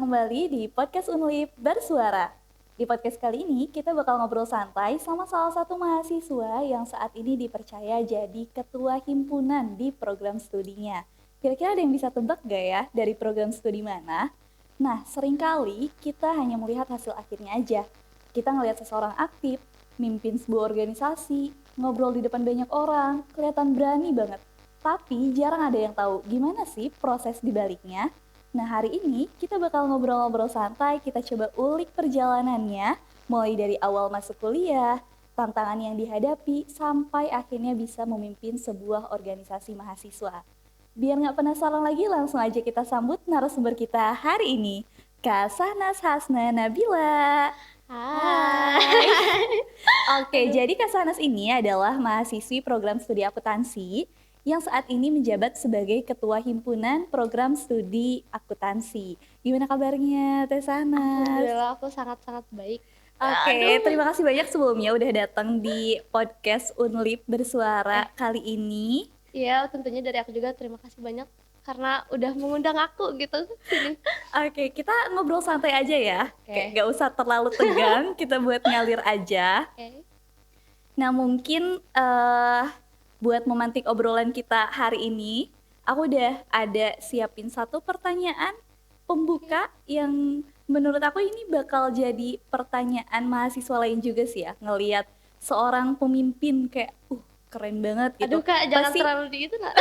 kembali di podcast Unlip Bersuara. Di podcast kali ini kita bakal ngobrol santai sama salah satu mahasiswa yang saat ini dipercaya jadi ketua himpunan di program studinya. Kira-kira ada yang bisa tebak gak ya dari program studi mana? Nah, seringkali kita hanya melihat hasil akhirnya aja. Kita ngelihat seseorang aktif, mimpin sebuah organisasi, ngobrol di depan banyak orang, kelihatan berani banget. Tapi jarang ada yang tahu gimana sih proses di baliknya. Nah, hari ini kita bakal ngobrol-ngobrol santai, kita coba ulik perjalanannya, mulai dari awal masuk kuliah, tantangan yang dihadapi, sampai akhirnya bisa memimpin sebuah organisasi mahasiswa. Biar nggak penasaran lagi, langsung aja kita sambut narasumber kita hari ini, Kak Sahnas Hasna Nabila. Hai. Oke, jadi Kak Sahnas ini adalah mahasiswi program studi akuntansi yang saat ini menjabat sebagai Ketua Himpunan Program Studi Akuntansi. Gimana kabarnya, Teh Sahnas? Alhamdulillah aku sangat-sangat baik. Oke, terima kasih banyak sebelumnya udah datang di podcast Unlip Bersuara kali ini. Iya, tentunya dari aku juga terima kasih banyak karena udah mengundang aku gitu sini. Oke, kita ngobrol santai aja ya. Oke. Kayak gak usah terlalu tegang, kita buat ngalir aja. Oke. Nah, mungkin buat memantik obrolan kita hari ini, aku udah ada siapin satu pertanyaan pembuka yang menurut aku ini bakal jadi pertanyaan mahasiswa lain juga sih ya, ngelihat seorang pemimpin kayak keren banget gitu. Aduh Kak, jangan Pasti terlalu di itu Kak.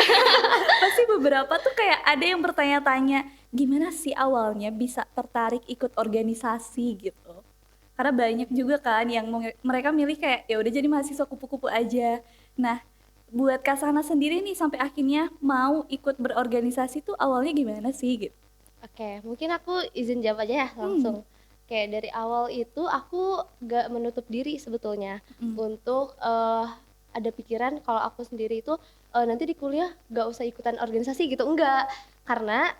pasti beberapa tuh kayak ada yang bertanya-tanya gimana sih awalnya bisa tertarik ikut organisasi gitu. Karena banyak juga kan yang mereka milih kayak ya udah jadi mahasiswa kupu-kupu aja. Nah, buat Kak Sana sendiri nih sampai akhirnya mau ikut berorganisasi tuh awalnya gimana sih gitu? Oke, mungkin aku izin jawab aja ya langsung. Kayak dari awal itu aku gak menutup diri sebetulnya untuk ada pikiran kalau aku sendiri itu nanti di kuliah gak usah ikutan organisasi gitu, enggak. Karena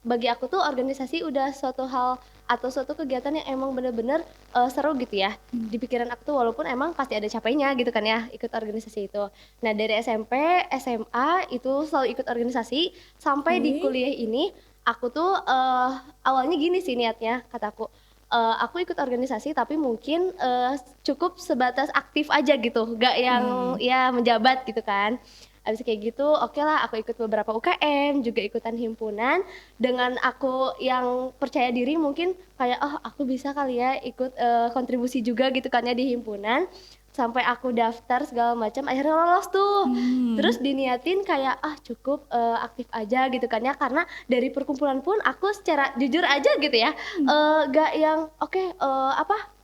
bagi aku tuh organisasi udah suatu hal atau suatu kegiatan yang emang bener-bener seru gitu ya. Di pikiran aku tuh walaupun emang pasti ada capeknya gitu kan ya ikut organisasi itu. Nah dari SMP, SMA itu selalu ikut organisasi sampai di kuliah ini aku tuh awalnya gini sih niatnya kataku. Aku ikut organisasi tapi mungkin cukup sebatas aktif aja gitu, gak yang ya menjabat gitu kan. Abis kayak gitu oke lah aku ikut beberapa UKM, juga ikutan himpunan. Dengan aku yang percaya diri mungkin kayak aku bisa kali ya ikut kontribusi juga gitu kan ya di himpunan. Sampai aku daftar segala macam akhirnya lolos tuh. Terus diniatin kayak cukup aktif aja gitu kan ya, karena dari perkumpulan pun aku secara jujur aja gitu ya gak yang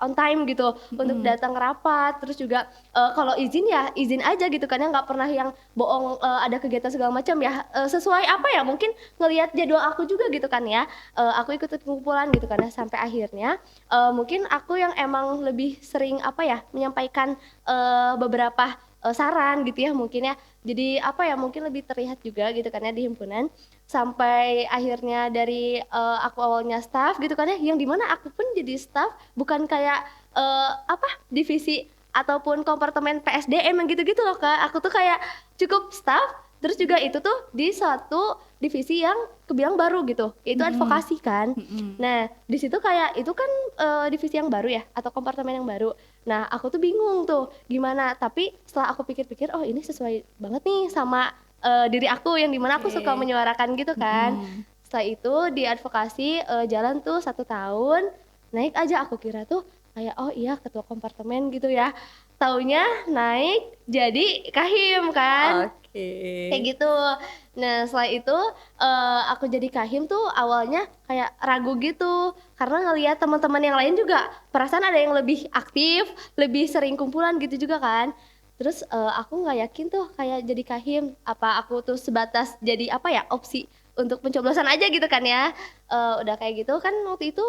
on time gitu untuk datang rapat. Terus juga kalau izin ya izin aja gitu kan ya, nggak pernah yang bohong ada kegiatan segala macam ya, sesuai apa ya mungkin ngelihat jadwal aku juga gitu kan ya. Aku ikut perkumpulan gitu kan ya, sampai akhirnya mungkin aku yang emang lebih sering menyampaikan beberapa saran gitu ya mungkin ya, jadi mungkin lebih terlihat juga gitu kan ya di himpunan. Sampai akhirnya dari aku awalnya staff gitu kan ya, yang dimana aku pun jadi staff bukan kayak divisi ataupun kompartemen PSDM yang gitu-gitu loh Kak. Aku tuh kayak cukup staff, terus juga itu tuh di suatu divisi yang kebilang baru gitu, yaitu advokasi kan. Nah di situ kayak itu kan divisi yang baru ya atau kompartemen yang baru. Nah aku tuh bingung tuh gimana, tapi setelah aku pikir-pikir ini sesuai banget nih sama diri aku yang dimana aku suka menyuarakan gitu kan. Setelah itu di advokasi jalan tuh 1 tahun, naik aja aku kira tuh kayak iya ketua kompartemen gitu ya. Taunya naik jadi kahim kan. Kayak gitu. Nah setelah itu aku jadi kahim tuh awalnya kayak ragu gitu, karena ngelihat teman-teman yang lain juga perasaan ada yang lebih aktif, lebih sering kumpulan gitu juga kan. Terus aku nggak yakin tuh kayak jadi kahim, apa aku tuh sebatas jadi opsi untuk pencoblosan aja gitu kan ya. Udah kayak gitu kan waktu itu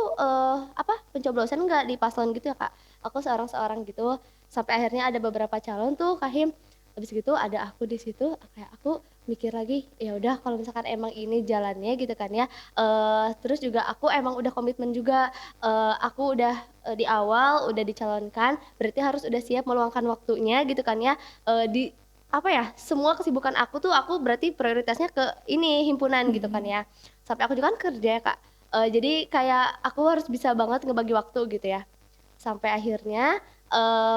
pencoblosan nggak di paslon gitu ya Kak, aku seorang-seorang gitu. Sampai akhirnya ada beberapa calon tuh kahim, habis gitu ada aku di situ. Kayak aku mikir lagi, ya udah kalau misalkan emang ini jalannya gitu kan ya. Terus juga aku emang udah komitmen juga, aku udah di awal udah dicalonkan, berarti harus udah siap meluangkan waktunya gitu kan ya. Di semua kesibukan aku tuh aku berarti prioritasnya ke ini himpunan gitu kan ya. Sampai aku juga kan kerja ya Kak, Jadi kayak aku harus bisa banget ngebagi waktu gitu ya. Sampai akhirnya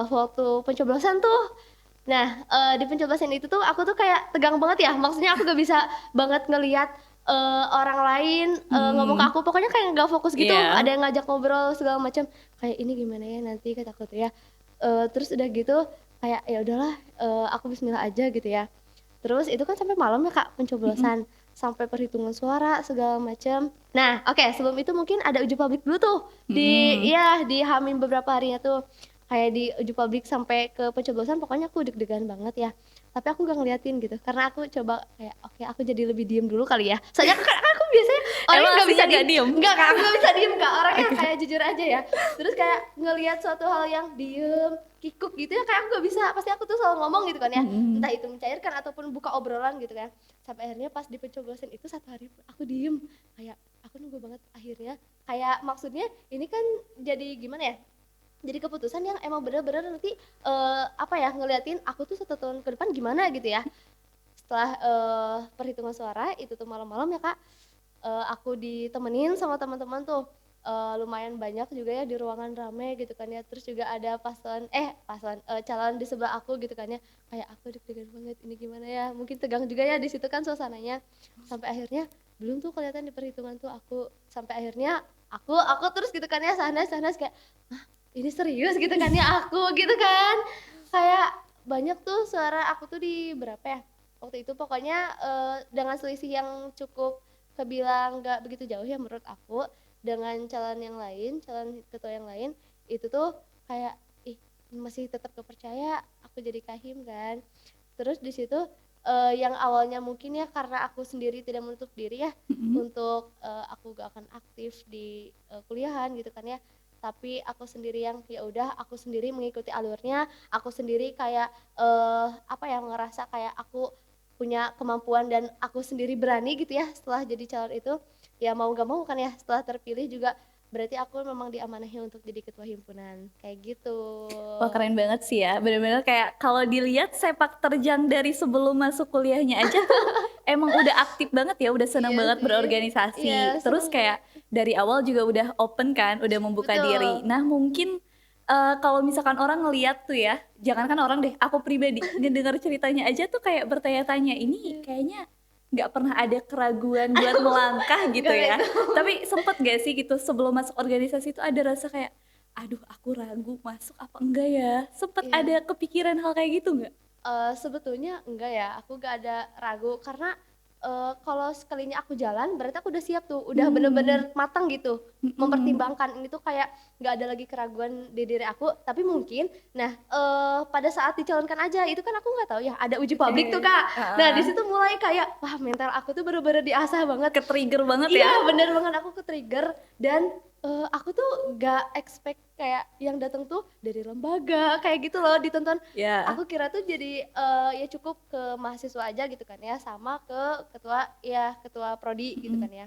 waktu pencoblosan tuh, nah di pencoblosan itu tuh aku tuh kayak tegang banget ya, maksudnya aku gak bisa banget ngelihat orang lain ngomong ke Mhm. aku, pokoknya kayak nggak fokus gitu, ada Iya. yang ngajak ngobrol segala macam, kayak ini gimana ya nanti kata aku tuh ya. Terus udah gitu kayak ya udahlah, aku bismillah aja gitu ya. Terus itu kan sampai malam ya Kak Mhm. pencoblosan, sampai perhitungan suara segala macam. Nah oke, sebelum itu mungkin ada uji publik dulu tuh di Mhm. iya di H-min beberapa harinya tuh, kayak di uji publik sampai ke pencoblosan pokoknya aku deg-degan banget ya. Tapi aku gak ngeliatin gitu, karena aku coba kayak, oke aku jadi lebih diem dulu kali ya. Soalnya kan aku biasanya orangnya Emang nggak bisa aslinya diem, nggak diem? nggak Kak, aku nggak bisa diem Kak, orangnya Oke. kayak jujur aja ya. Terus kayak ngelihat suatu hal yang diem, kikuk gitu ya, kayak aku nggak bisa, pasti aku tuh selalu ngomong gitu kan ya, Mhm. entah itu mencairkan ataupun buka obrolan gitu kan. Sampai akhirnya pas di pencoblosan itu 1 hari aku diem, kayak aku nunggu banget akhirnya, kayak maksudnya ini kan jadi gimana ya, jadi keputusan yang emang bener-bener nanti apa ya, ngeliatin aku tuh 1 tahun ke depan gimana gitu ya. Setelah perhitungan suara itu tuh malam-malam ya Kak, aku ditemenin sama teman-teman tuh, lumayan banyak juga ya di ruangan rame gitu kan ya, terus juga ada paslon, calon di sebelah aku gitu kan ya, kayak aku deg-degan banget ini gimana ya, mungkin tegang juga ya di situ kan suasananya. Sampai akhirnya belum tuh kelihatan di perhitungan tuh aku, sampai akhirnya aku terus gitu kan ya, Sahnas kayak, "Hah, ini serius?" gitu kan ya aku gitu kan. Kayak banyak tuh suara aku tuh di berapa ya, waktu itu pokoknya, dengan selisih yang cukup kebilang nggak begitu jauh ya menurut aku, dengan calon yang lain, calon ketua yang lain, itu tuh kayak, ih masih tetap gak percaya aku jadi Kahim kan. Terus di situ, yang awalnya mungkin ya karena aku sendiri tidak menutup diri ya, Mhm. untuk, aku gak akan aktif di, kuliahan gitu kan ya, tapi aku sendiri yang ya udah aku sendiri mengikuti alurnya, aku sendiri kayak, apa ya, ngerasa kayak aku punya kemampuan dan aku sendiri berani gitu ya setelah jadi calon itu, ya mau gak mau kan ya setelah terpilih juga berarti aku memang diamanahi untuk jadi ketua himpunan, kayak gitu. Wah, keren banget sih ya, bener-bener kayak kalau dilihat sepak terjang dari sebelum masuk kuliahnya aja tuh emang udah aktif banget ya, udah seneng Iya banget sih, iya berorganisasi. Terus seneng banget. kayak dari awal juga udah open kan, udah membuka diri. Betul, Nah mungkin, kalau misalkan orang ngeliat tuh ya, jangankan orang deh, aku pribadi ngedenger ceritanya aja tuh kayak bertanya-tanya, "Ini iya. kayaknya nggak pernah ada keraguan buat melangkah," gitu Enggak ya. itu. Tapi sempet nggak sih gitu sebelum masuk organisasi itu ada rasa kayak, "Aduh aku ragu masuk apa enggak ya?" Sempet ada Iya. kepikiran hal kayak gitu nggak? Sebetulnya enggak ya, aku gak ada ragu karena, kalau sekalinya aku jalan berarti aku udah siap tuh, udah Mmm. bener-bener matang gitu, Mhm. mempertimbangkan ini tuh kayak nggak ada lagi keraguan di diri aku, tapi mungkin nah, pada saat dicalonkan aja itu kan aku nggak tahu ya ada uji Oke, publik tuh, Kak. Nah di heeh. situ mulai kayak, wah mental aku tuh bener-bener diasah banget. Ke-trigger banget ya? Iya bener banget aku ke-trigger dan, aku tuh nggak expect kayak yang datang tuh dari lembaga kayak gitu loh ditonton. Iya. Aku kira tuh jadi, ya cukup ke mahasiswa aja gitu kan ya, sama ke ketua prodi gitu Mhm. kan ya.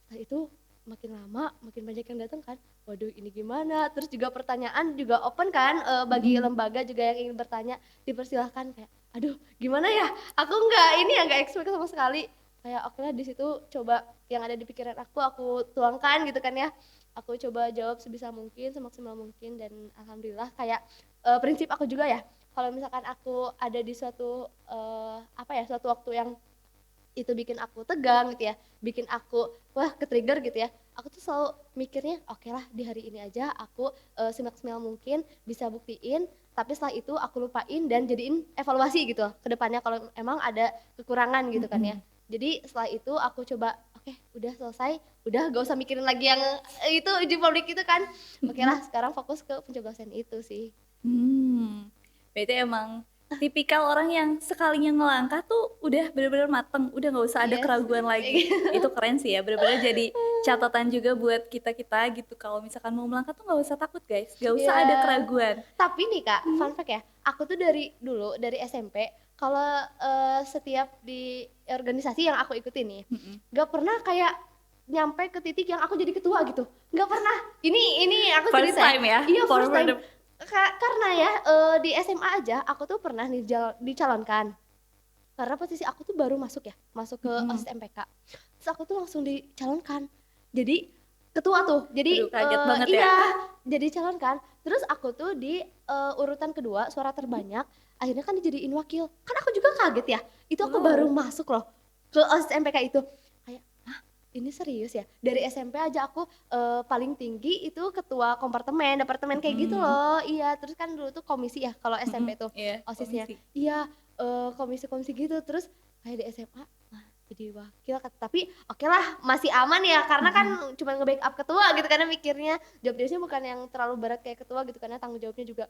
Nah itu makin lama makin banyak yang datang kan, waduh ini gimana, terus juga pertanyaan juga open kan, bagi Mhm. lembaga juga yang ingin bertanya, dipersilahkan kayak, aduh gimana ya, aku nggak ini ya, nggak expect sama sekali. Kayak okelah di situ coba yang ada di pikiran aku tuangkan gitu kan ya. Aku coba jawab sebisa mungkin, semaksimal mungkin dan alhamdulillah kayak, prinsip aku juga ya, kalau misalkan aku ada di suatu, apa ya, suatu waktu yang itu bikin aku tegang gitu ya, bikin aku, wah ke-trigger gitu ya, aku tuh selalu mikirnya, okelah di hari ini aja aku, semaksimal mungkin bisa buktiin, tapi setelah itu aku lupain dan jadiin evaluasi gitu ke depannya kalau emang ada kekurangan gitu kan ya. Mhm. Jadi setelah itu aku coba, oke udah selesai, udah gak usah mikirin lagi yang, itu uji publik itu kan. Mhm. Okelah sekarang fokus ke pencoblosan itu sih. Berarti emang tipikal orang yang sekalinya ngelangkah tuh udah bener-bener mateng, udah nggak usah ada Iya sih, keraguan kayak lagi. gitu. Itu keren sih ya, bener-bener jadi catatan juga buat kita-kita gitu, kalau misalkan mau melangkah tuh nggak usah takut guys, nggak usah ada Iya. keraguan. Tapi nih Kak, Mhm. fun fact ya, aku tuh dari dulu, dari SMP, kalau, setiap di organisasi yang aku ikutin nih, Mhm. nggak pernah kayak nyampe ke titik yang aku jadi ketua gitu, nggak pernah. Ini aku First cerita ya, time ya, iya first for time. the Karena ya, di SMA aja aku tuh pernah nih dicalonkan, karena posisi aku tuh baru masuk ya, masuk ke mhm. OSIS MPK, terus aku tuh langsung dicalonkan. jadi ketua tuh. Jadi Aduh, kaget banget ya. iya, jadi calon kan. Terus aku tuh di urutan kedua suara terbanyak, akhirnya kan dijadiin wakil. Kan aku juga kaget ya. Itu aku baru Wow. masuk loh ke OSIS MPK itu. Kayak, "Hah, ini serius ya?" Dari SMP aja aku paling tinggi itu ketua kompartemen, departemen kayak gitu Mhm, loh. Iya, terus kan dulu tuh komisi ya kalau mhm, SMP tuh iya, OSISnya. komisi. Iya, komisi-komisi gitu. Terus kayak di SMA, wah jadi wakil tapi oke lah masih aman ya karena kan Mhm, cuma nge-backup ketua gitu karena mikirnya job desk-nya bukan yang terlalu berat kayak ketua gitu karena tanggung jawabnya juga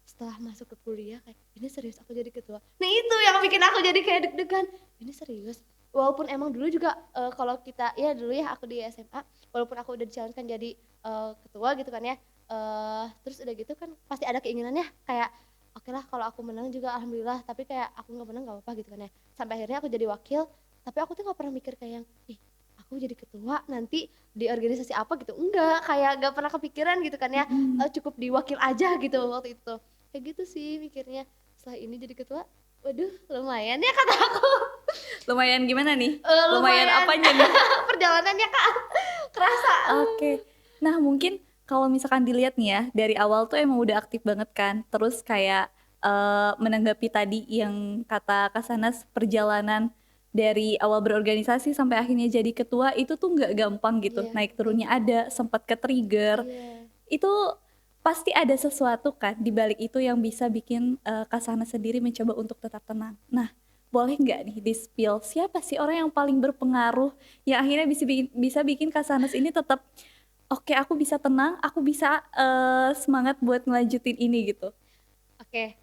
setelah masuk ke kuliah kayak ini serius aku jadi ketua. Nah itu yang bikin aku jadi kayak deg-degan. Ini serius. Walaupun emang dulu juga kalau kita ya dulu ya aku di SMA walaupun aku udah dicalonkan jadi ketua gitu kan ya. Terus udah gitu kan pasti ada keinginannya kayak oke lah kalau aku menang juga alhamdulillah tapi kayak aku nggak menang nggak apa-apa gitu kan ya. Sampai akhirnya aku jadi wakil tapi aku tuh nggak pernah mikir kayak yang ih aku jadi ketua nanti di organisasi apa gitu enggak kayak nggak pernah kepikiran gitu kan ya mhm. cukup di wakil aja gitu waktu itu kayak gitu sih mikirnya setelah ini jadi ketua waduh lumayan ya kata aku Lumayan gimana nih? Lumayan lumayan apanya nih? perjalanannya kak kerasa Oke. Nah, mungkin kalau misalkan dilihat nih ya, dari awal tuh emang udah aktif banget kan, terus kayak, menanggapi tadi yang kata Kak Sanas, perjalanan dari awal berorganisasi sampai akhirnya jadi ketua itu tuh nggak gampang gitu, iya naik betul turunnya banget ada, sempat ke-trigger, iya itu pasti ada sesuatu kan di balik itu yang bisa bikin, Kak Sanas sendiri mencoba untuk tetap tenang. Nah, boleh nggak nih di-spill siapa sih orang yang paling berpengaruh yang akhirnya bisa bikin Kak Sanas ini tetap, "Oke, aku bisa tenang, aku bisa, semangat buat ngelanjutin ini," gitu? Oke,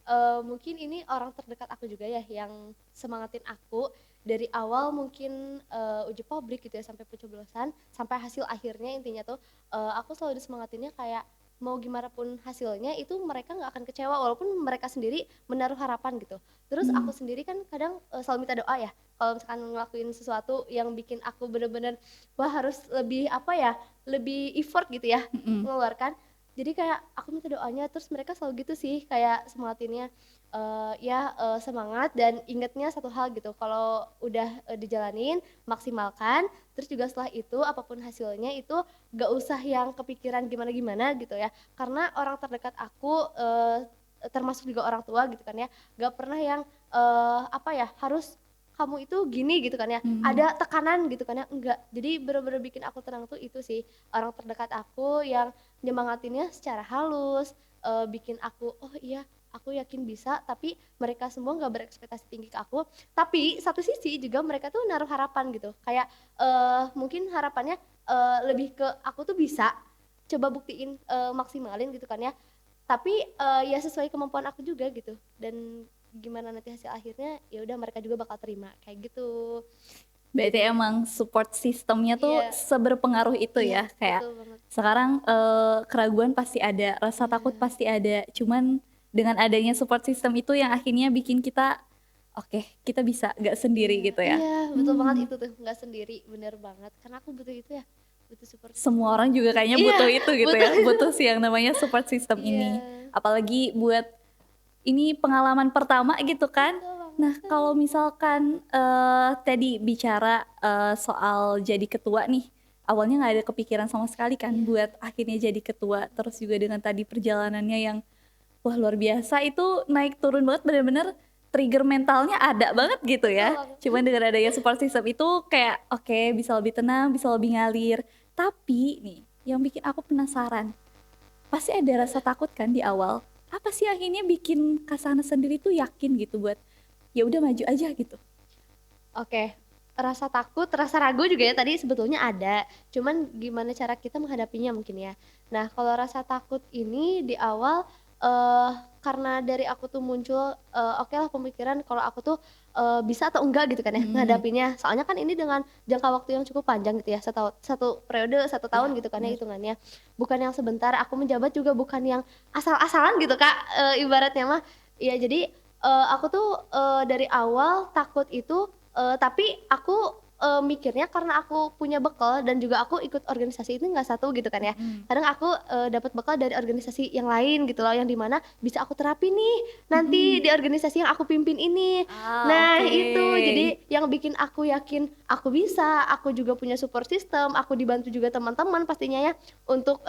mungkin ini orang terdekat aku juga ya yang semangatin aku dari awal mungkin, uji publik gitu ya sampai pencoblosan, sampai hasil akhirnya intinya tuh, aku selalu disemangatinnya kayak mau gimana pun hasilnya itu mereka nggak akan kecewa walaupun mereka sendiri menaruh harapan gitu. Terus Mmm, aku sendiri kan kadang, selalu minta doa ya kalau misalkan ngelakuin sesuatu yang bikin aku bener-bener, wah harus lebih apa ya, lebih effort gitu ya mhm, mengeluarkan. Jadi kayak aku minta doanya terus mereka selalu gitu sih kayak semangatinnya, ya, semangat dan ingetnya satu hal gitu kalau udah, dijalanin maksimalkan terus juga setelah itu apapun hasilnya itu gak usah yang kepikiran gimana-gimana gitu ya karena orang terdekat aku, termasuk juga orang tua gitu kan ya gak pernah yang, apa ya harus kamu itu gini gitu kan ya mhm. ada tekanan gitu kan ya enggak jadi bener-bener bikin aku tenang tuh itu sih orang terdekat aku yang nyemangatinnya secara halus, bikin aku, "Oh iya, aku yakin bisa," tapi mereka semua nggak berekspektasi tinggi ke aku, tapi satu sisi juga mereka tuh naruh harapan gitu, kayak, mungkin harapannya, lebih ke aku tuh bisa, coba buktiin, maksimalin gitu kan ya, tapi, ya sesuai kemampuan aku juga gitu, dan gimana nanti hasil akhirnya, ya udah mereka juga bakal terima, kayak gitu. Berarti emang support sistemnya tuh Iya seberpengaruh itu iya, ya, kayak betul banget. sekarang, keraguan pasti ada, rasa takut Iya. pasti ada, cuman dengan adanya support system itu yang akhirnya bikin kita, "Oke, kita bisa, nggak sendiri," Iya gitu ya? iya, betul banget Mmm. itu tuh, nggak sendiri, bener banget, karena aku butuh itu ya, butuh support Semua system. orang juga kayaknya Iya, butuh itu gitu butuh ya, itu. butuh sih yang namanya support system ini. Iya, Apalagi buat ini pengalaman pertama gitu kan. betul Nah, kalau banget. misalkan, tadi bicara, soal jadi ketua nih, awalnya nggak ada kepikiran sama sekali kan Iya, buat akhirnya jadi ketua, terus juga dengan tadi perjalanannya yang, wah luar biasa itu naik turun banget bener-bener trigger mentalnya ada banget gitu betul ya. banget. Cuman dengan adanya support system itu kayak, oke bisa lebih tenang, bisa lebih ngalir. Tapi nih, yang bikin aku penasaran, pasti ada rasa takut kan di awal? Apa sih akhirnya bikin Kak Sana sendiri tuh yakin gitu buat, ya udah maju aja gitu? Oke, rasa takut, rasa ragu juga ya tadi sebetulnya ada, cuman gimana cara kita menghadapinya mungkin ya. Nah, kalau rasa takut ini di awal, karena dari aku tuh muncul, okelah pemikiran kalau aku tuh, bisa atau enggak gitu kan ya Mhm, menghadapinya. Soalnya kan ini dengan jangka waktu yang cukup panjang gitu ya, satu periode, 1 tahun iya gitu kan ya bener. hitungannya. Bukan yang sebentar, aku menjabat juga bukan yang asal-asalan gitu Kak, ibaratnya mah. Iya jadi, aku tuh, dari awal takut itu tapi aku, mikirnya karena aku punya bekal dan juga aku ikut organisasi itu nggak satu gitu kan ya. Kadang aku dapat bekal dari organisasi yang lain gitu loh, yang di mana bisa aku terapin nih nanti di organisasi yang aku pimpin ini. Ah, Nah oke. itu, jadi yang bikin aku yakin aku bisa, aku juga punya support system, aku dibantu juga teman-teman pastinya ya untuk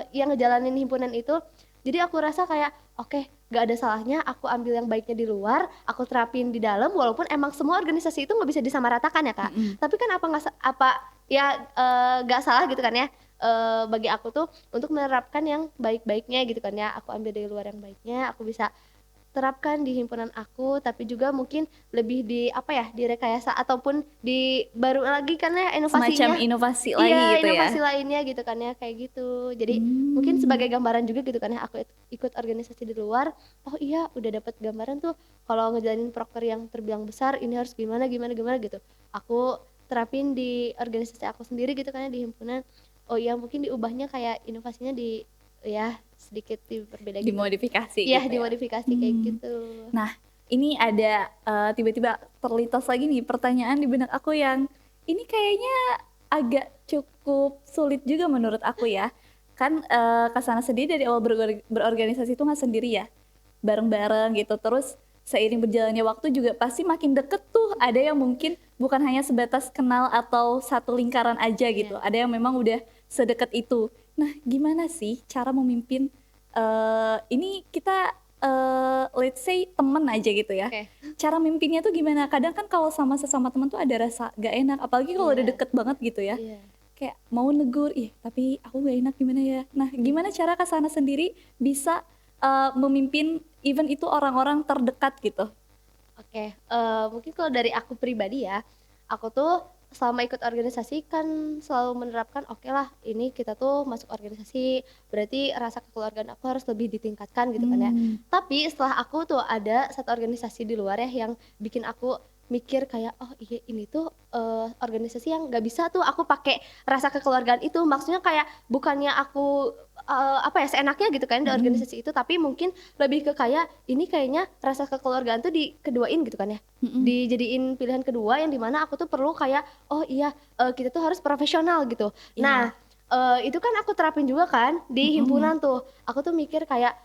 yang ngejalanin himpunan itu. Jadi aku rasa kayak oke, gak ada salahnya aku ambil yang baiknya di luar, aku terapin di dalam, walaupun emang semua organisasi itu nggak bisa disamaratakan ya Kak. Mhm. Tapi kan apa nggak apa ya nggak salah gitu kan ya, bagi aku tuh untuk menerapkan yang baik-baiknya gitu kan ya. Aku ambil dari luar yang baiknya, aku bisa terapkan di himpunan aku, tapi juga mungkin lebih di apa ya, direkayasa ataupun di baru lagi kan ya Semacam inovasinya. inovasi lagi Iya, gitu ya? inovasi lainnya gitu kan ya, kayak gitu. Jadi mungkin sebagai Mmm. gambaran juga gitu kan ya, aku ikut organisasi di luar, oh iya udah dapat gambaran tuh kalau ngejalanin proker yang terbilang besar ini harus gimana gimana gimana gitu. Aku terapin di organisasi aku sendiri gitu kan ya, di himpunan. Oh iya mungkin diubahnya kayak inovasinya ya sedikit diperbeda gitu. Dimodifikasi Iya gitu ya? dimodifikasi kayak Mmm. gitu. Nah, ini ada, tiba-tiba terlintas lagi nih pertanyaan di benak aku yang ini kayaknya agak cukup sulit juga menurut aku ya. Kan, Kak Sana sendiri dari awal berorganisasi itu nggak sendiri ya, bareng-bareng gitu. Terus seiring berjalannya waktu juga pasti makin deket tuh, ada yang mungkin bukan hanya sebatas kenal atau satu lingkaran aja gitu, Iya, ada yang memang udah sedekat itu. Nah, gimana sih cara memimpin, ini kita, let's say temen aja gitu ya, oke. cara mimpinnya tuh gimana? Kadang kan kalau sama sesama teman tuh ada rasa gak enak, apalagi kalau udah Iya deket banget gitu ya, iya. kayak mau negur, "Ih tapi aku gak enak gimana ya?" Nah gimana cara Kak Sana sendiri bisa, memimpin even itu orang-orang terdekat gitu? Oke, mungkin kalau dari aku pribadi ya, aku tuh selama ikut organisasi kan selalu menerapkan, oke lah ini kita tuh masuk organisasi, berarti rasa kekeluargaan aku harus lebih ditingkatkan gitu kan ya. Mmm. Tapi setelah aku tuh ada satu organisasi di luar ya yang bikin aku mikir kayak, "Oh iya ini tuh, organisasi yang nggak bisa tuh aku pakai rasa kekeluargaan itu." Maksudnya kayak bukannya aku, apa ya, seenaknya gitu kan di Mhm. organisasi itu, tapi mungkin lebih ke kayak, ini kayaknya rasa kekeluargaan tuh dikeduain gitu kan ya, Mhm. dijadiin pilihan kedua yang di mana aku tuh perlu kayak, "Oh iya, kita tuh harus profesional," gitu. Iya. Nah, itu kan aku terapin juga kan di Mhm. himpunan tuh. Aku tuh mikir kayak,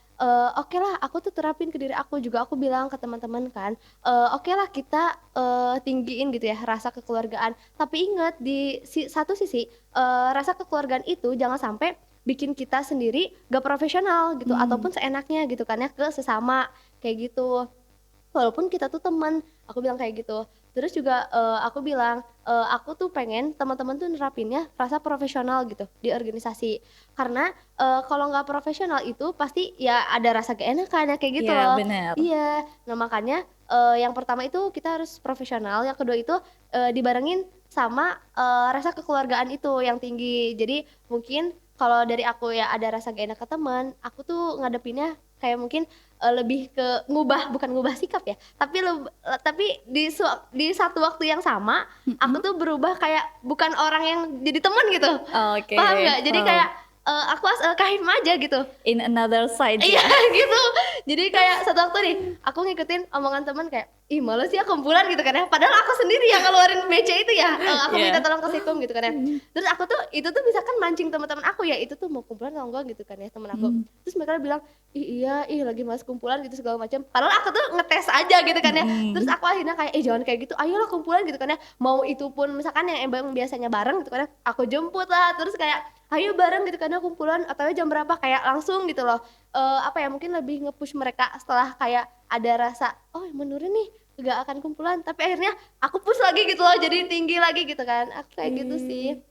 oke lah aku tuh terapin ke diri aku juga, aku bilang ke teman-teman kan, oke lah kita, tinggiin gitu ya rasa kekeluargaan, tapi ingat di satu sisi, rasa kekeluargaan itu jangan sampai bikin kita sendiri gak profesional gitu Mmm. ataupun seenaknya gitu kan ya ke sesama, kayak gitu. Walaupun kita tuh teman, aku bilang kayak gitu. Terus juga, aku bilang, aku tuh pengen teman-teman tuh nerapinnya rasa profesional gitu di organisasi. Karena, kalau nggak profesional itu pasti ya ada rasa gak enakan ya kayak gitu Iya loh. bener. Iya, nah makanya, yang pertama itu kita harus profesional, yang kedua itu, dibarengin sama, rasa kekeluargaan itu yang tinggi. Jadi mungkin kalau dari aku ya ada rasa gak enak ke teman, aku tuh ngadepinnya kayak mungkin lebih ke bukan ngubah sikap ya, tapi di satu waktu yang sama, aku Mhm. tuh berubah kayak bukan orang yang jadi teman gitu, Oke. paham nggak? Jadi kayak, Wow. aku kahim aja gitu. In another side Iya ya? gitu. Jadi kayak satu waktu nih, aku ngikutin omongan teman kayak, "Ih males ya kumpulan," gitu kan ya, padahal aku sendiri yang ngeluarin BC itu ya, aku minta Iya. tolong ke Sikum gitu kan ya. Mhm. Terus aku tuh itu tuh misalkan mancing teman-teman aku ya, itu tuh mau kumpulan atau enggak gitu kan ya temen aku. Mmm. Terus mereka bilang, "Ih iya, ih lagi males kumpulan," gitu segala macam. Padahal aku tuh ngetes aja gitu kan ya. Terus Mhm. aku akhirnya kayak, "Eh jangan kayak gitu, ayolah kumpulan," gitu kan ya. Mau itu pun misalkan yang emang biasanya bareng gitu kan ya, aku jemput lah, terus kayak, "Ayo bareng," gitu kan ya kumpulan, "OTW jam berapa?" Kayak langsung gitu loh. Apa ya, mungkin lebih nge-push mereka setelah kayak ada rasa, "Oh menurun nih, nggak akan kumpulan," tapi akhirnya aku push lagi gitu loh, jadi tinggi lagi gitu kan, aku kayak gitu sih. Oke.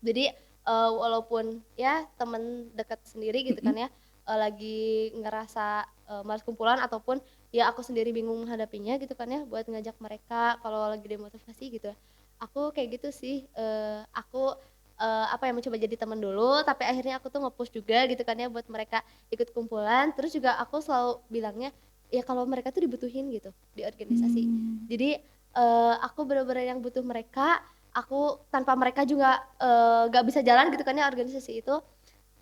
Jadi, walaupun ya temen deket sendiri gitu kan Mhm. ya, lagi ngerasa, males kumpulan ataupun ya aku sendiri bingung menghadapinya gitu kan ya, buat ngajak mereka kalau lagi demotivasi gitu ya. Aku kayak gitu sih, aku, apa ya, mencoba jadi teman dulu, tapi akhirnya aku tuh nge-push juga gitu kan ya buat mereka ikut kumpulan, terus juga aku selalu bilangnya, ya kalau mereka tuh dibutuhin gitu di organisasi. Mmm. Jadi, aku bener-bener yang butuh mereka, aku tanpa mereka juga, nggak bisa jalan gitu kan ya organisasi itu.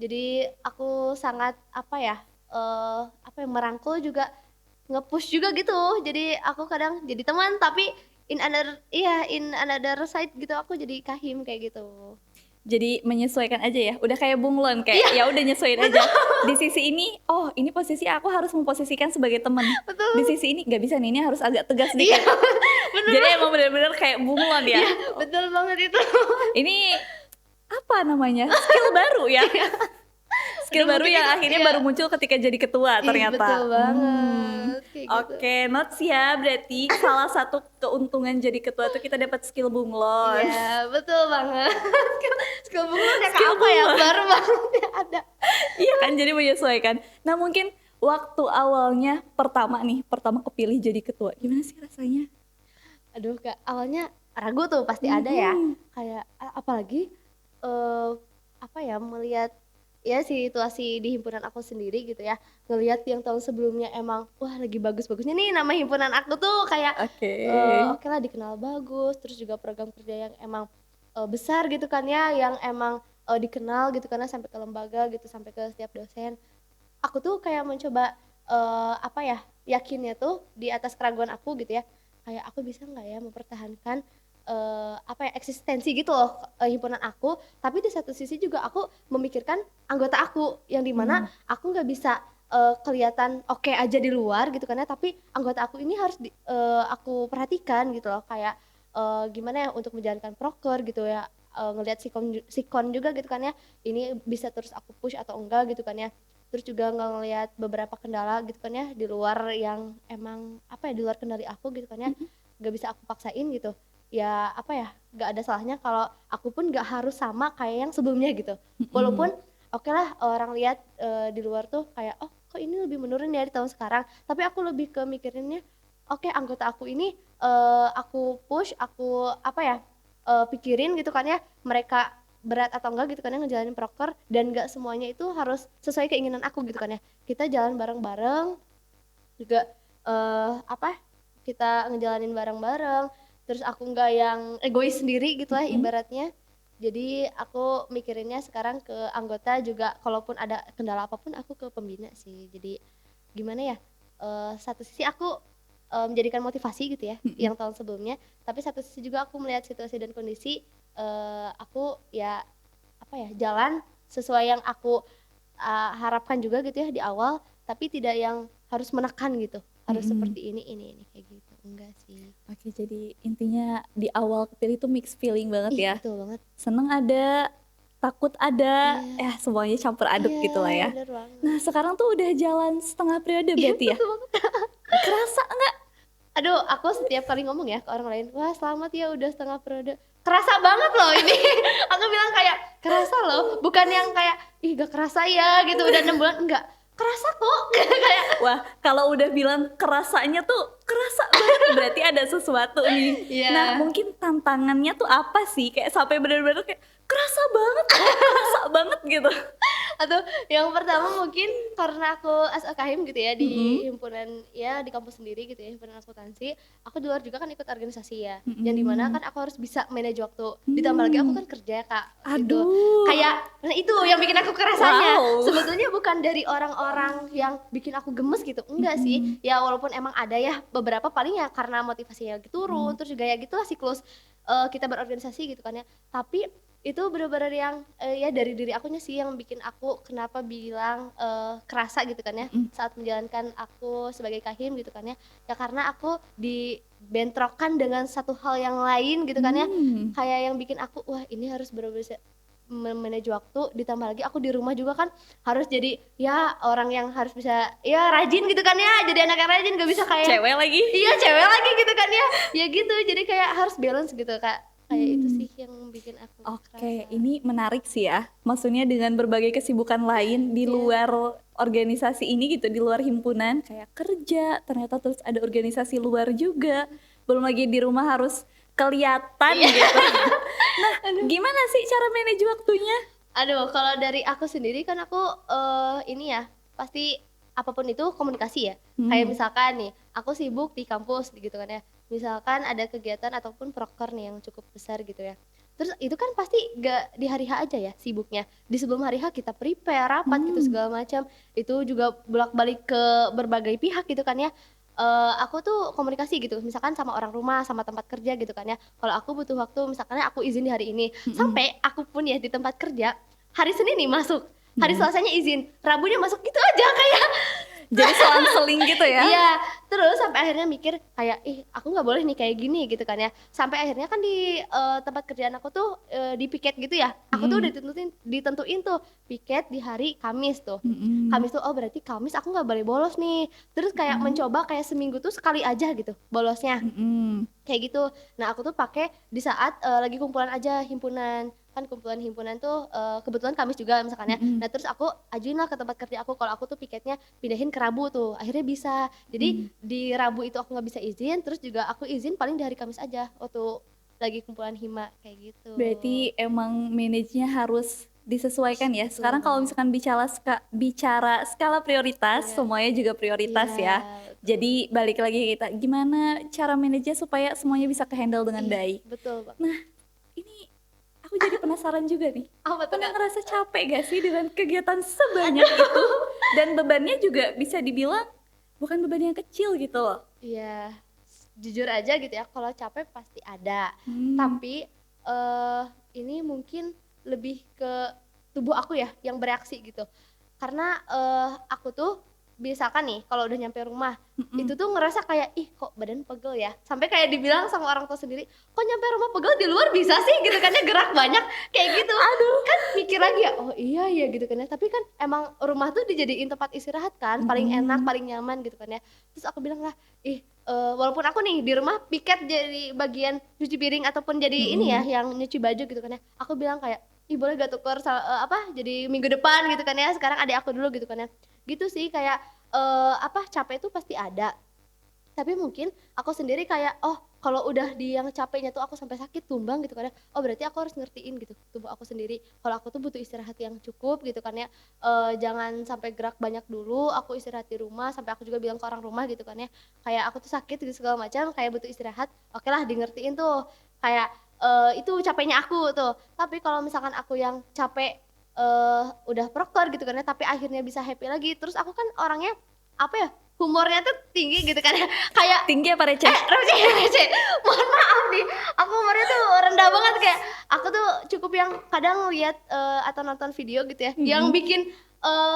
Jadi aku sangat apa ya, apa ya, merangkul juga nge-push juga gitu. Jadi aku kadang jadi teman, tapi in another side gitu aku jadi kahim kayak gitu. Jadi menyesuaikan aja ya, udah kayak bunglon kayak Iya, ya udah nyesuaiin aja. Di sisi ini, oh ini posisi aku harus memposisikan sebagai teman. betul. Di sisi ini nggak bisa nih, ini harus agak tegas Iya, dikit. Jadi emang bener-bener kayak bunglon ya. iya, betul banget itu. Ini apa namanya? Skill baru ya. Skill Aduh, baru mungkin yang itu akhirnya ya. baru muncul ketika jadi ketua Ih, ternyata. betul banget kayak gitu. Oke, notes ya. Berarti salah satu keuntungan jadi ketua tuh kita dapat skill bunglon. Iya, betul banget. Skill bunglon ya Kak, Skill apa ya? bunglon. Baru banget ya ada. Iya kan, jadi menyesuaikan. Nah mungkin waktu awalnya pertama kepilih jadi ketua, gimana sih rasanya? Aduh Kak, awalnya ragu tuh pasti ada ya. Kayak apalagi apa ya, melihat ya situasi di himpunan aku sendiri gitu ya. Ngelihat yang tahun sebelumnya emang wah lagi bagus-bagusnya nih nama himpunan aku tuh kayak Oke. oke lah dikenal bagus, terus juga program kerja yang emang besar gitu kan ya, yang emang dikenal gitu karena sampai ke lembaga gitu, sampai ke setiap dosen. Aku tuh kayak mencoba apa ya, yakinnya tuh di atas keraguan aku gitu ya. Kayak aku bisa nggak ya mempertahankan apa ya, eksistensi gitu loh himpunan aku, tapi di satu sisi juga aku memikirkan anggota aku yang dimana aku nggak bisa kelihatan oke aja di luar gitu kan ya, tapi anggota aku ini harus aku perhatikan gitu loh, kayak gimana ya untuk menjalankan proker gitu ya, ngelihat sikon juga gitu kan ya, ini bisa terus aku push atau enggak gitu kan ya. Terus juga ngelihat beberapa kendala gitu kan ya di luar yang emang apa ya, di luar kendali aku gitu kan ya, nggak bisa aku paksain gitu. Ya apa ya, nggak ada salahnya kalau aku pun nggak harus sama kayak yang sebelumnya gitu. Walaupun oke lah orang lihat di luar tuh kayak oh kok ini lebih menurun ya di tahun sekarang, tapi aku lebih ke mikirinnya oke anggota aku ini aku push, aku apa ya, pikirin gitu kan ya, mereka berat atau enggak gitu kan ya ngejalanin proker, dan nggak semuanya itu harus sesuai keinginan aku gitu kan ya. Kita jalan bareng-bareng juga apa, kita ngejalanin bareng-bareng, terus aku nggak yang egois sendiri gitu lah ibaratnya. Jadi aku mikirinnya sekarang ke anggota juga, kalaupun ada kendala apapun aku ke pembina sih. Jadi gimana ya, satu sisi aku menjadikan motivasi gitu ya yang tahun sebelumnya, tapi satu sisi juga aku melihat situasi dan kondisi aku ya apa ya, jalan sesuai yang aku harapkan juga gitu ya di awal, tapi tidak yang harus menekan gitu, harus seperti ini kayak gitu, enggak sih. Oke, jadi intinya di awal kepilih tuh mixed feeling banget Ih ya. betul banget. Seneng ada, takut ada, Iya, semuanya campur aduk iya gitu lah ya. bener banget. Nah sekarang tuh udah jalan setengah periode Iya berarti ya? betul banget. Kerasa nggak? Aduh, aku setiap kali ngomong ya ke orang lain, wah selamat ya udah setengah periode. Kerasa banget loh ini. Aku bilang kayak kerasa loh, bukan yang kayak ih gak kerasa ya gitu udah 6 bulan, enggak. Kerasa kok. Kayak Wah, kalau udah bilang kerasanya tuh kerasa banget berarti ada sesuatu nih. Iya. Nah, mungkin tantangannya tuh apa sih? Kayak sampai bener-bener kayak kerasa banget, kerasa banget gitu. atau yang pertama mungkin karena aku as a kahim gitu ya di himpunan ya di kampus sendiri gitu ya, himpunan akuntansi, aku di luar juga kan ikut organisasi ya, yang dimana kan aku harus bisa manage waktu, ditambah lagi aku kan kerja ya Kak. Itu Aduh. kayak nah itu yang bikin aku kerasanya. Wow. Sebetulnya bukan dari orang-orang yang bikin aku gemes gitu, enggak sih ya, walaupun emang ada ya beberapa paling ya karena motivasinya lagi turun, terus juga ya gitulah siklus kita berorganisasi gitu kan ya, tapi itu bener-bener yang ya dari diri akunya sih yang bikin aku kenapa bilang kerasa gitu kan ya saat menjalankan aku sebagai kahim gitu kan ya, ya karena aku dibentrokkan dengan satu hal yang lain gitu kan ya, kayak yang bikin aku wah ini harus bener-bener bisa manage waktu, ditambah lagi aku di rumah juga kan harus jadi ya orang yang harus bisa ya rajin gitu kan ya, jadi anak yang rajin, gak bisa kayak Cewek lagi. iya cewek lagi gitu kan ya gitu, jadi kayak harus balance gitu Kak, kayak itu sih yang bikin aku Oke, kerasa. ini menarik sih ya. Maksudnya dengan berbagai kesibukan lain di luar organisasi ini gitu, di luar himpunan, kayak kerja, ternyata terus ada organisasi luar juga. Belum lagi di rumah harus kelihatan gitu. Nah, gimana sih cara manage waktunya? Aduh, kalau dari aku sendiri kan aku ini ya pasti apapun itu komunikasi ya. Kayak misalkan nih, aku sibuk di kampus gitu kan ya. Misalkan ada kegiatan ataupun proker nih yang cukup besar gitu ya. Terus itu kan pasti gak di hari H aja ya sibuknya. Di sebelum hari H kita prepare rapat gitu segala macam. Itu juga bolak-balik ke berbagai pihak gitu kan ya. aku tuh komunikasi gitu, misalkan sama orang rumah, sama tempat kerja gitu kan ya. Kalau aku butuh waktu, misalkan aku izin di hari ini, Mhm, sampai aku pun ya di tempat kerja, hari Senin nih masuk, hari mhm. Selasanya izin, Rabunya masuk gitu aja kayak Jadi selang-seling gitu ya? iya, terus sampai akhirnya mikir kayak, "Ih, aku nggak boleh nih kayak gini," gitu kan ya. Sampai akhirnya kan di, tempat kerjaan aku tuh, dipiket gitu ya, aku tuh udah Mhm, ditentuin tuh piket di hari Kamis tuh. mhm, Kamis tuh, oh berarti Kamis aku nggak boleh bolos nih. Terus kayak mhm, mencoba kayak seminggu tuh sekali aja gitu bolosnya. mhm, Kayak gitu. Nah, aku tuh pakai di saat, lagi kumpulan aja, himpunan. Kan kumpulan himpunan tuh, kebetulan Kamis juga misalkan ya. mhm, Nah, terus aku ajuin lah ke tempat kerja aku, kalau aku tuh piketnya pindahin ke Rabu tuh, akhirnya bisa. Jadi mhm. di Rabu itu aku nggak bisa izin, terus juga aku izin paling di hari Kamis aja, waktu lagi kumpulan hima, kayak gitu. Berarti emang manage-nya harus disesuaikan ya. Sekarang kalau Betul. misalkan bicara skala prioritas, Iya semuanya juga iya, prioritas ya. betul. Jadi balik lagi kita, gimana cara manage-nya supaya semuanya bisa ke-handle dengan Iya, baik. betul banget. Nah, ini aku jadi penasaran juga nih. Apa tuh, Pernah Kak? ngerasa capek gak sih dengan kegiatan sebanyak itu? Aduh. Dan bebannya juga bisa dibilang bukan beban yang kecil gitu loh. Iya, jujur aja gitu ya, kalau capek pasti ada. Hmm. Tapi, ini mungkin lebih ke tubuh aku ya yang bereaksi gitu. Karena, aku tuh misalkan nih kalau udah nyampe rumah, Mm-mm. itu tuh ngerasa kayak, "Ih kok badan pegel ya?" Sampai kayak dibilang sama orang tua sendiri, "Kok nyampe rumah pegel, di luar bisa sih?" Gitu kan ya, gerak banyak, kayak gitu. Aduh. Kan mikir lagi ya, "Oh iya ya," gitu kan ya, tapi kan emang rumah tuh dijadiin tempat istirahat kan, paling enak, Mm-mm. paling nyaman gitu kan ya. Terus aku bilang lah, "Ih, walaupun aku nih di rumah piket jadi bagian cuci piring ataupun jadi ini ya, Mm-mm. yang nyuci baju gitu kan ya." Aku bilang kayak, "Ih, boleh gak tuker jadi minggu depan," gitu kan ya, "sekarang adik aku dulu," gitu kan ya. Gitu sih kayak, capek itu pasti ada, tapi mungkin aku sendiri kayak, oh kalau udah di yang capeknya tuh aku sampai sakit tumbang gitu kan ya, oh berarti aku harus ngertiin gitu tubuh aku sendiri, kalau aku tuh butuh istirahat yang cukup gitu kan ya, jangan sampai gerak banyak dulu, aku istirahat di rumah, sampai aku juga bilang ke orang rumah gitu kan ya, kayak aku tuh sakit gitu segala macam, kayak butuh istirahat, oke lah di ngertiin tuh, kayak, itu capeknya aku tuh. Tapi kalau misalkan aku yang capek, udah proker gitu kan ya, tapi akhirnya bisa happy lagi, terus aku kan orangnya, apa ya, humornya tuh tinggi gitu kan ya, kayak Tinggi apa receh? receh receh, mohon maaf nih, aku umurnya tuh rendah banget, kayak aku tuh cukup yang kadang lihat, atau nonton video gitu ya, yang Mhm. bikin,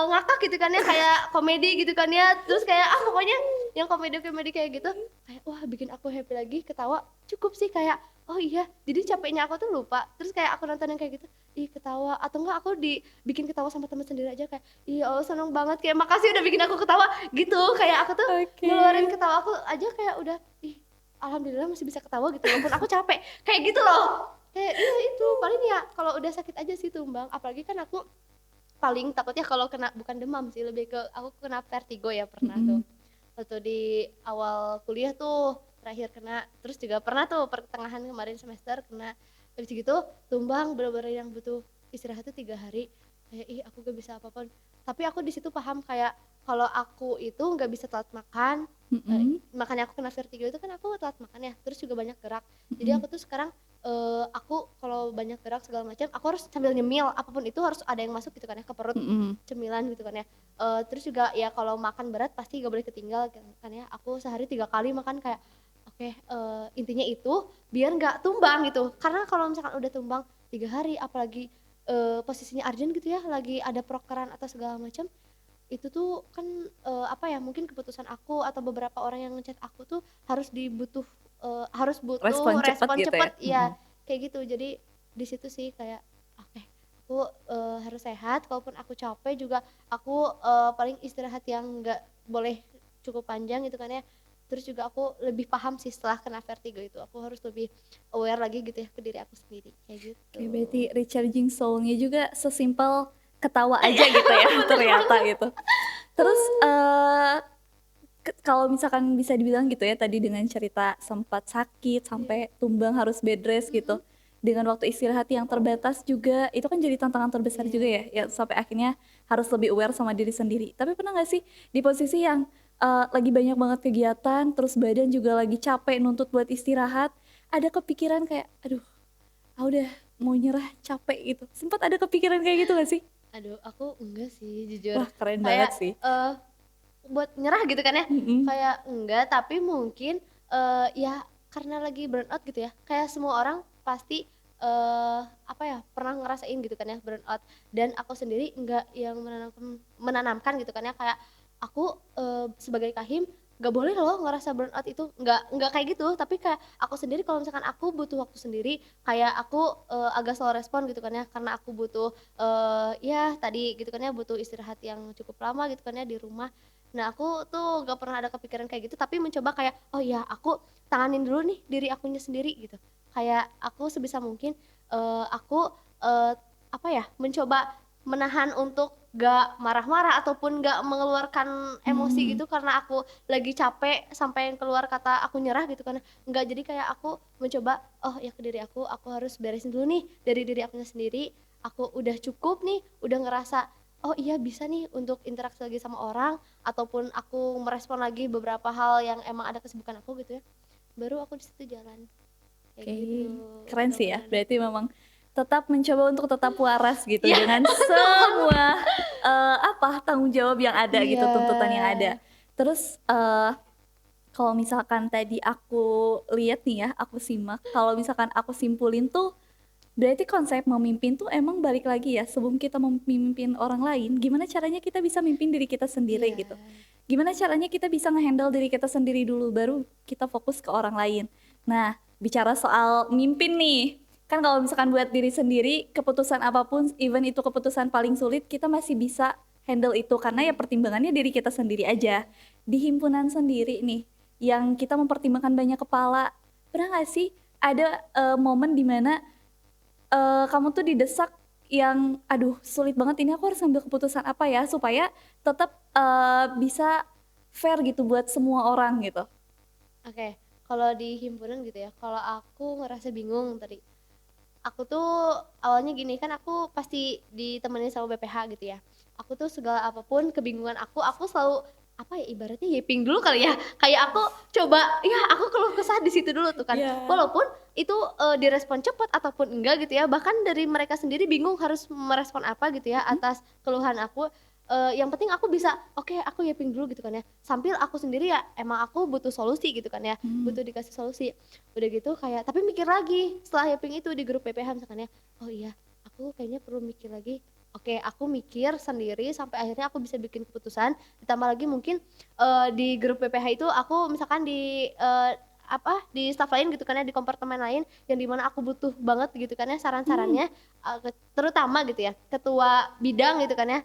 ngakak gitu kan ya, kayak komedi gitu kan ya, terus kayak, pokoknya yang komedi-komedi kayak gitu, kayak wah bikin aku happy lagi, ketawa, cukup sih kayak, oh iya, jadi capeknya aku tuh lupa, terus kayak aku nonton yang kayak gitu, ih ketawa, atau enggak aku dibikin ketawa sama temen sendiri aja kayak, "Ih ya Allah seneng banget, kayak makasih udah bikin aku ketawa," gitu, kayak aku tuh Oke. ngeluarin ketawa aku aja kayak udah, ih alhamdulillah masih bisa ketawa gitu walaupun aku capek, kayak gitu loh. Kayak iya itu, paling ya kalau udah sakit aja sih tumbang, apalagi kan aku paling takutnya kalau kena bukan demam sih, lebih ke aku kena vertigo ya pernah tuh. Mhm. Waktu di awal kuliah tuh terakhir kena, terus juga pernah tuh pertengahan kemarin semester kena, habis gitu tumbang bener-bener yang butuh istirahat tuh 3 hari, kayak, ih aku gak bisa apa-apa. Tapi aku di situ paham kayak kalau aku itu nggak bisa telat makan, Mhm. makanya aku kena vertigo itu kan aku telat makan ya, terus juga banyak gerak. Jadi Mhm. aku tuh sekarang, aku kalau banyak gerak segala macam, aku harus sambil nyemil, apapun itu harus ada yang masuk gitu kan ya ke perut, Mhm. cemilan gitu kan ya. Terus juga ya kalau makan berat pasti gak boleh ketinggal kan ya, aku sehari 3 kali makan kayak, oke, intinya itu biar nggak tumbang gitu. Karena kalau misalkan udah tumbang 3 hari apalagi, posisinya urgent gitu ya, lagi ada prokeran atau segala macam, itu tuh kan, mungkin keputusan aku atau beberapa orang yang nge-chat aku tuh harus Respon butuh cepet respon gitu ya? cepet, Mhm. iya, kayak gitu. Jadi di situ sih kayak, oke, aku, harus sehat, kalaupun aku capek juga aku, paling istirahat yang nggak boleh cukup panjang gitu kan ya. Terus juga aku lebih paham sih setelah kena vertigo itu, aku harus lebih aware lagi gitu ya ke diri aku sendiri, kayak Oke, gitu. berarti recharging soul-nya juga sesimpel ketawa aja Iya, gitu ya bener ternyata banget. gitu. Terus, kalau misalkan bisa dibilang gitu ya tadi dengan cerita sempat sakit Iya, sampai tumbang harus bed rest mhm, gitu, dengan waktu istirahat yang terbatas juga, itu kan jadi tantangan terbesar juga iya ya, ya betul. sampai akhirnya harus lebih aware sama diri sendiri. Tapi pernah nggak sih di posisi yang, lagi banyak banget kegiatan, terus badan juga lagi capek nuntut buat istirahat, ada kepikiran kayak, "Aduh, udah mau nyerah, capek," gitu. Sempet ada kepikiran kayak gitu nggak sih? Aduh, aku enggak sih jujur. Wah, keren banget Kayak, sih. buat nyerah gitu kan ya, Mhm. kayak enggak, tapi mungkin, ya karena lagi burnout gitu ya, kayak semua orang pasti, apa ya, pernah ngerasain gitu kan ya burnout, dan aku sendiri enggak yang menanamkan gitu kan ya, kayak aku, sebagai kahim nggak boleh loh ngerasa burnout itu, nggak kayak gitu, tapi kayak aku sendiri kalau misalkan aku butuh waktu sendiri, kayak aku, agak slow respon gitu kan ya, karena aku butuh, ya tadi gitu kan ya, butuh istirahat yang cukup lama gitu kan ya di rumah. Nah, aku tuh nggak pernah ada kepikiran kayak gitu, tapi mencoba kayak, "Oh ya, aku tanganin dulu nih diri akunya sendiri," gitu. Kayak aku sebisa mungkin, aku, apa ya, mencoba menahan untuk nggak marah-marah ataupun nggak mengeluarkan emosi Mmm, gitu karena aku lagi capek sampai yang keluar kata aku nyerah gitu kan. Enggak, jadi kayak aku mencoba, "Oh ya ke diri aku harus beresin dulu nih dari diri akunya sendiri, aku udah cukup nih, udah ngerasa, oh iya bisa nih untuk interaksi lagi sama orang, ataupun aku merespon lagi beberapa hal yang emang ada kesibukan aku," gitu ya, baru aku di situ jalan, kayak oke. gitu, Keren sih ya, bener. berarti memang tetap mencoba untuk tetap waras gitu Iya, dengan betul banget. semua, apa, tanggung jawab yang ada gitu, Iya. tuntutan yang ada. Terus, kalau misalkan tadi aku lihat nih ya, aku simak, kalau misalkan aku simpulin tuh, berarti konsep memimpin tuh emang balik lagi ya, sebelum kita memimpin orang lain, gimana caranya kita bisa mimpin diri kita sendiri Iya. gitu. Gimana caranya kita bisa nge-handle diri kita sendiri dulu, baru kita fokus ke orang lain. Nah, bicara soal mimpin nih, kan kalau misalkan buat diri sendiri, keputusan apapun, even itu keputusan paling sulit, kita masih bisa handle itu, karena ya Mmm. pertimbangannya diri kita sendiri aja. Di himpunan sendiri nih, yang kita mempertimbangkan banyak kepala, pernah nggak sih ada, momen dimana kamu tuh didesak yang, "Aduh sulit banget ini aku harus ngambil keputusan apa ya supaya tetap, bisa fair gitu buat semua orang," gitu? Oke, kalau di himpunan gitu ya, kalau aku ngerasa bingung tadi, aku tuh awalnya gini, kan aku pasti ditemenin sama BPH gitu ya. Aku tuh segala apapun kebingungan aku selalu, apa ya, ibaratnya yeping dulu kali ya, kayak aku coba ya aku keluh kesah di situ dulu tuh kan. Iya. Walaupun itu, direspon cepat ataupun enggak gitu ya, bahkan dari mereka sendiri bingung harus merespon apa gitu ya Mhm. atas keluhan aku, yang penting aku bisa, "Oke, aku yeping dulu," gitu kan ya. Sambil aku sendiri ya emang aku butuh solusi gitu kan ya, Mmm. butuh dikasih solusi. Udah gitu kayak tapi mikir lagi setelah Yaping itu di grup PPH misalkan ya, "Oh iya, aku kayaknya perlu mikir lagi." Oke, aku mikir sendiri sampai akhirnya aku bisa bikin keputusan, ditambah lagi mungkin, di grup PPH itu aku misalkan di, apa, di staff lain gitu kan ya, di kompartemen lain yang di mana aku butuh banget gitu kan ya Mmm. saran-sarannya, terutama gitu ya, ketua bidang gitu kan ya,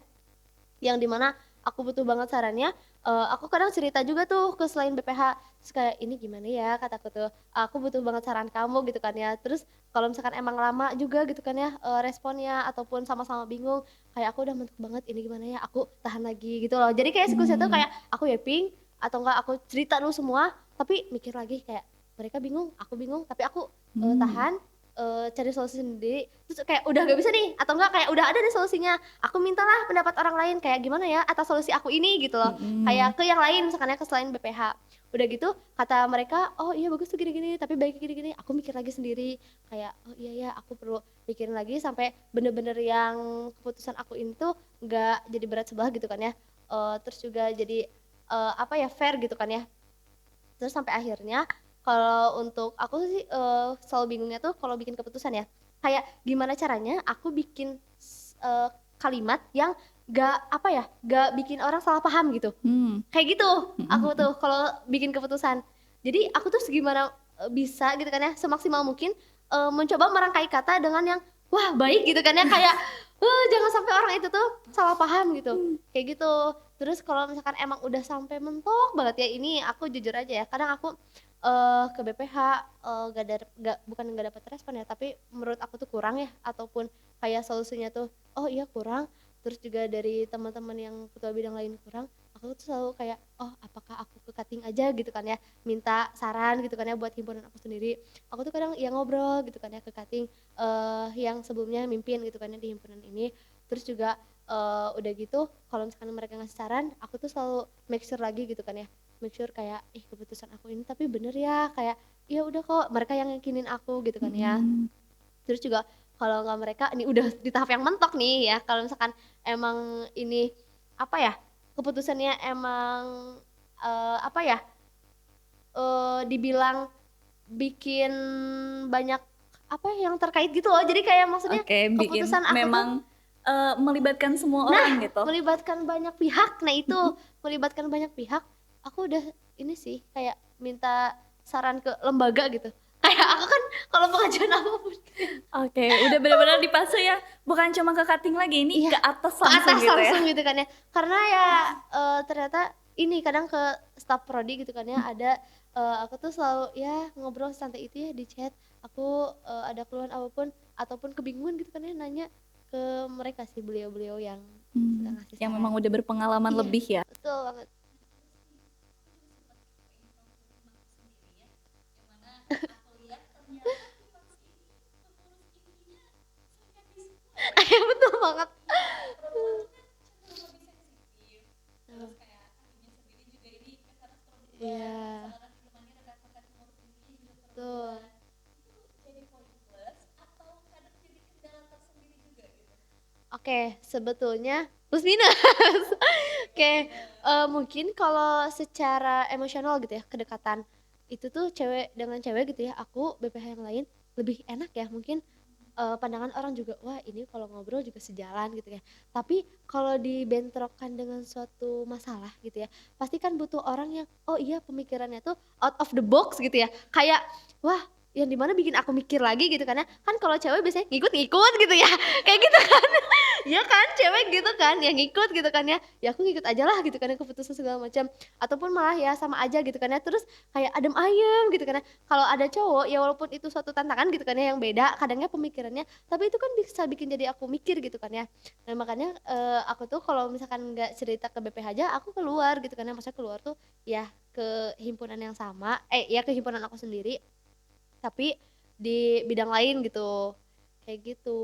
yang di mana aku butuh banget sarannya, aku kadang cerita juga tuh ke selain BPH, terus kayak, "Ini gimana ya?" Kataku tuh, "Aku butuh banget saran kamu," gitu kan ya. Terus kalau misalkan emang lama juga gitu kan ya, responnya ataupun sama-sama bingung, kayak, "Aku udah mentok banget, ini gimana ya? Aku tahan lagi," gitu loh. Jadi kayak siklusnya tuh Mmm. kayak aku yaping atau enggak aku cerita dulu semua, tapi mikir lagi kayak, mereka bingung, aku bingung, tapi aku, Mmm. tahan, cari solusi sendiri, terus kayak udah gak bisa nih atau enggak kayak udah ada nih solusinya, aku mintalah pendapat orang lain kayak gimana ya atas solusi aku ini gitu loh, Mhm. kayak ke yang lain misalkan ya, ke selain BPH. Udah gitu kata mereka, "Oh iya bagus tuh gini-gini, tapi baiknya gini-gini." Aku mikir lagi sendiri kayak, "Oh iya ya aku perlu pikirin lagi sampai bener-bener yang keputusan aku ini tuh nggak jadi berat sebelah," gitu kan ya, terus juga jadi, apa ya, fair gitu kan ya. Terus sampai akhirnya kalau untuk aku sih, selalu bingungnya tuh kalau bikin keputusan ya, kayak gimana caranya aku bikin kalimat yang gak apa ya, gak bikin orang salah paham gitu. Mmm. Kayak gitu Mhm aku mhm. tuh kalau bikin keputusan. Jadi aku tuh segimana, bisa gitu kan ya, semaksimal mungkin, mencoba merangkai kata dengan yang, wah baik gitu kan ya, kayak, jangan sampai orang itu tuh salah paham gitu, Mmm. kayak gitu. Terus kalau misalkan emang udah sampai mentok banget ya, ini aku jujur aja ya, kadang aku, ke BPH, nggak bukan nggak dapet respon ya, tapi menurut aku tuh kurang ya, ataupun kayak solusinya tuh, oh iya kurang, terus juga dari teman-teman yang ketua bidang lain kurang, aku tuh selalu kayak, "Oh apakah aku ke cutting aja?" Gitu kan ya, minta saran gitu kan ya buat himpunan aku sendiri. Aku tuh kadang ya ngobrol gitu kan ya ke cutting, yang sebelumnya mimpin gitu kan ya di himpunan ini. Terus juga, udah gitu kalau misalkan mereka ngasih saran, aku tuh selalu make sure lagi gitu kan ya, make sure kayak, "Ih keputusan aku ini tapi bener ya?" Kayak, "Iya udah kok," mereka yang yakinin aku gitu kan ya. Mhm. Terus juga kalau nggak mereka ini udah di tahap yang mentok nih ya, kalau misalkan emang ini, apa ya, keputusannya emang apa ya, dibilang bikin banyak apa yang terkait gitu loh. Jadi kayak maksudnya Oke, bikin keputusan aku tuh memang melibatkan semua nah orang gitu. melibatkan banyak pihak. Nah itu Mm-mm. melibatkan banyak pihak, aku udah ini sih kayak minta saran ke lembaga gitu. Kayak aku kan kalau pengajuan apapun Oke, udah benar-benar dipasuk ya, bukan cuma ke cutting lagi, ini iya ke atas ke langsung atas gitu ya. langsung gitu kan ya. Karena ya ternyata ini kadang ke staf prodi gitu kan ya ada aku tuh selalu ya ngobrol santai itu ya di chat. Aku ada keluhan apapun ataupun kebingungan gitu kan ya nanya ke mereka sih, beliau-beliau yang suka ngasih Yang saran. memang udah berpengalaman Iya, lebih ya. betul banget. Iya betul banget. Iya, betul. Oke, sebetulnya plus minus. Oke, mungkin kalau secara emosional gitu ya, kedekatan itu tuh cewek dengan cewek gitu ya, aku BPH yang lain lebih enak ya mungkin, pandangan orang juga, "Wah ini kalau ngobrol juga sejalan," gitu ya. Tapi kalau dibentrokkan dengan suatu masalah gitu ya, pasti kan butuh orang yang, oh iya pemikirannya tuh out of the box gitu ya, kayak, wah yang di mana bikin aku mikir lagi gitu kan ya. Kan kalau cewek biasanya ngikut-ngikut gitu ya, kayak gitu kan. Iya kan, cewek gitu kan, yang ngikut gitu kan ya. Ya aku ngikut aja lah gitu kan ya keputusan segala macam. Ataupun malah ya sama aja gitu kan ya. Terus kayak adem ayem gitu kan ya. Kalau ada cowok ya walaupun itu suatu tantangan gitu kan ya yang beda kadangnya pemikirannya, tapi itu kan bisa bikin jadi aku mikir gitu kan ya. Nah makanya aku tuh kalau misalkan nggak cerita ke BPH aja aku keluar gitu kan ya. Maksudnya keluar tuh ya ke himpunan yang sama, ya ke himpunan aku sendiri, tapi di bidang lain gitu. Kayak gitu.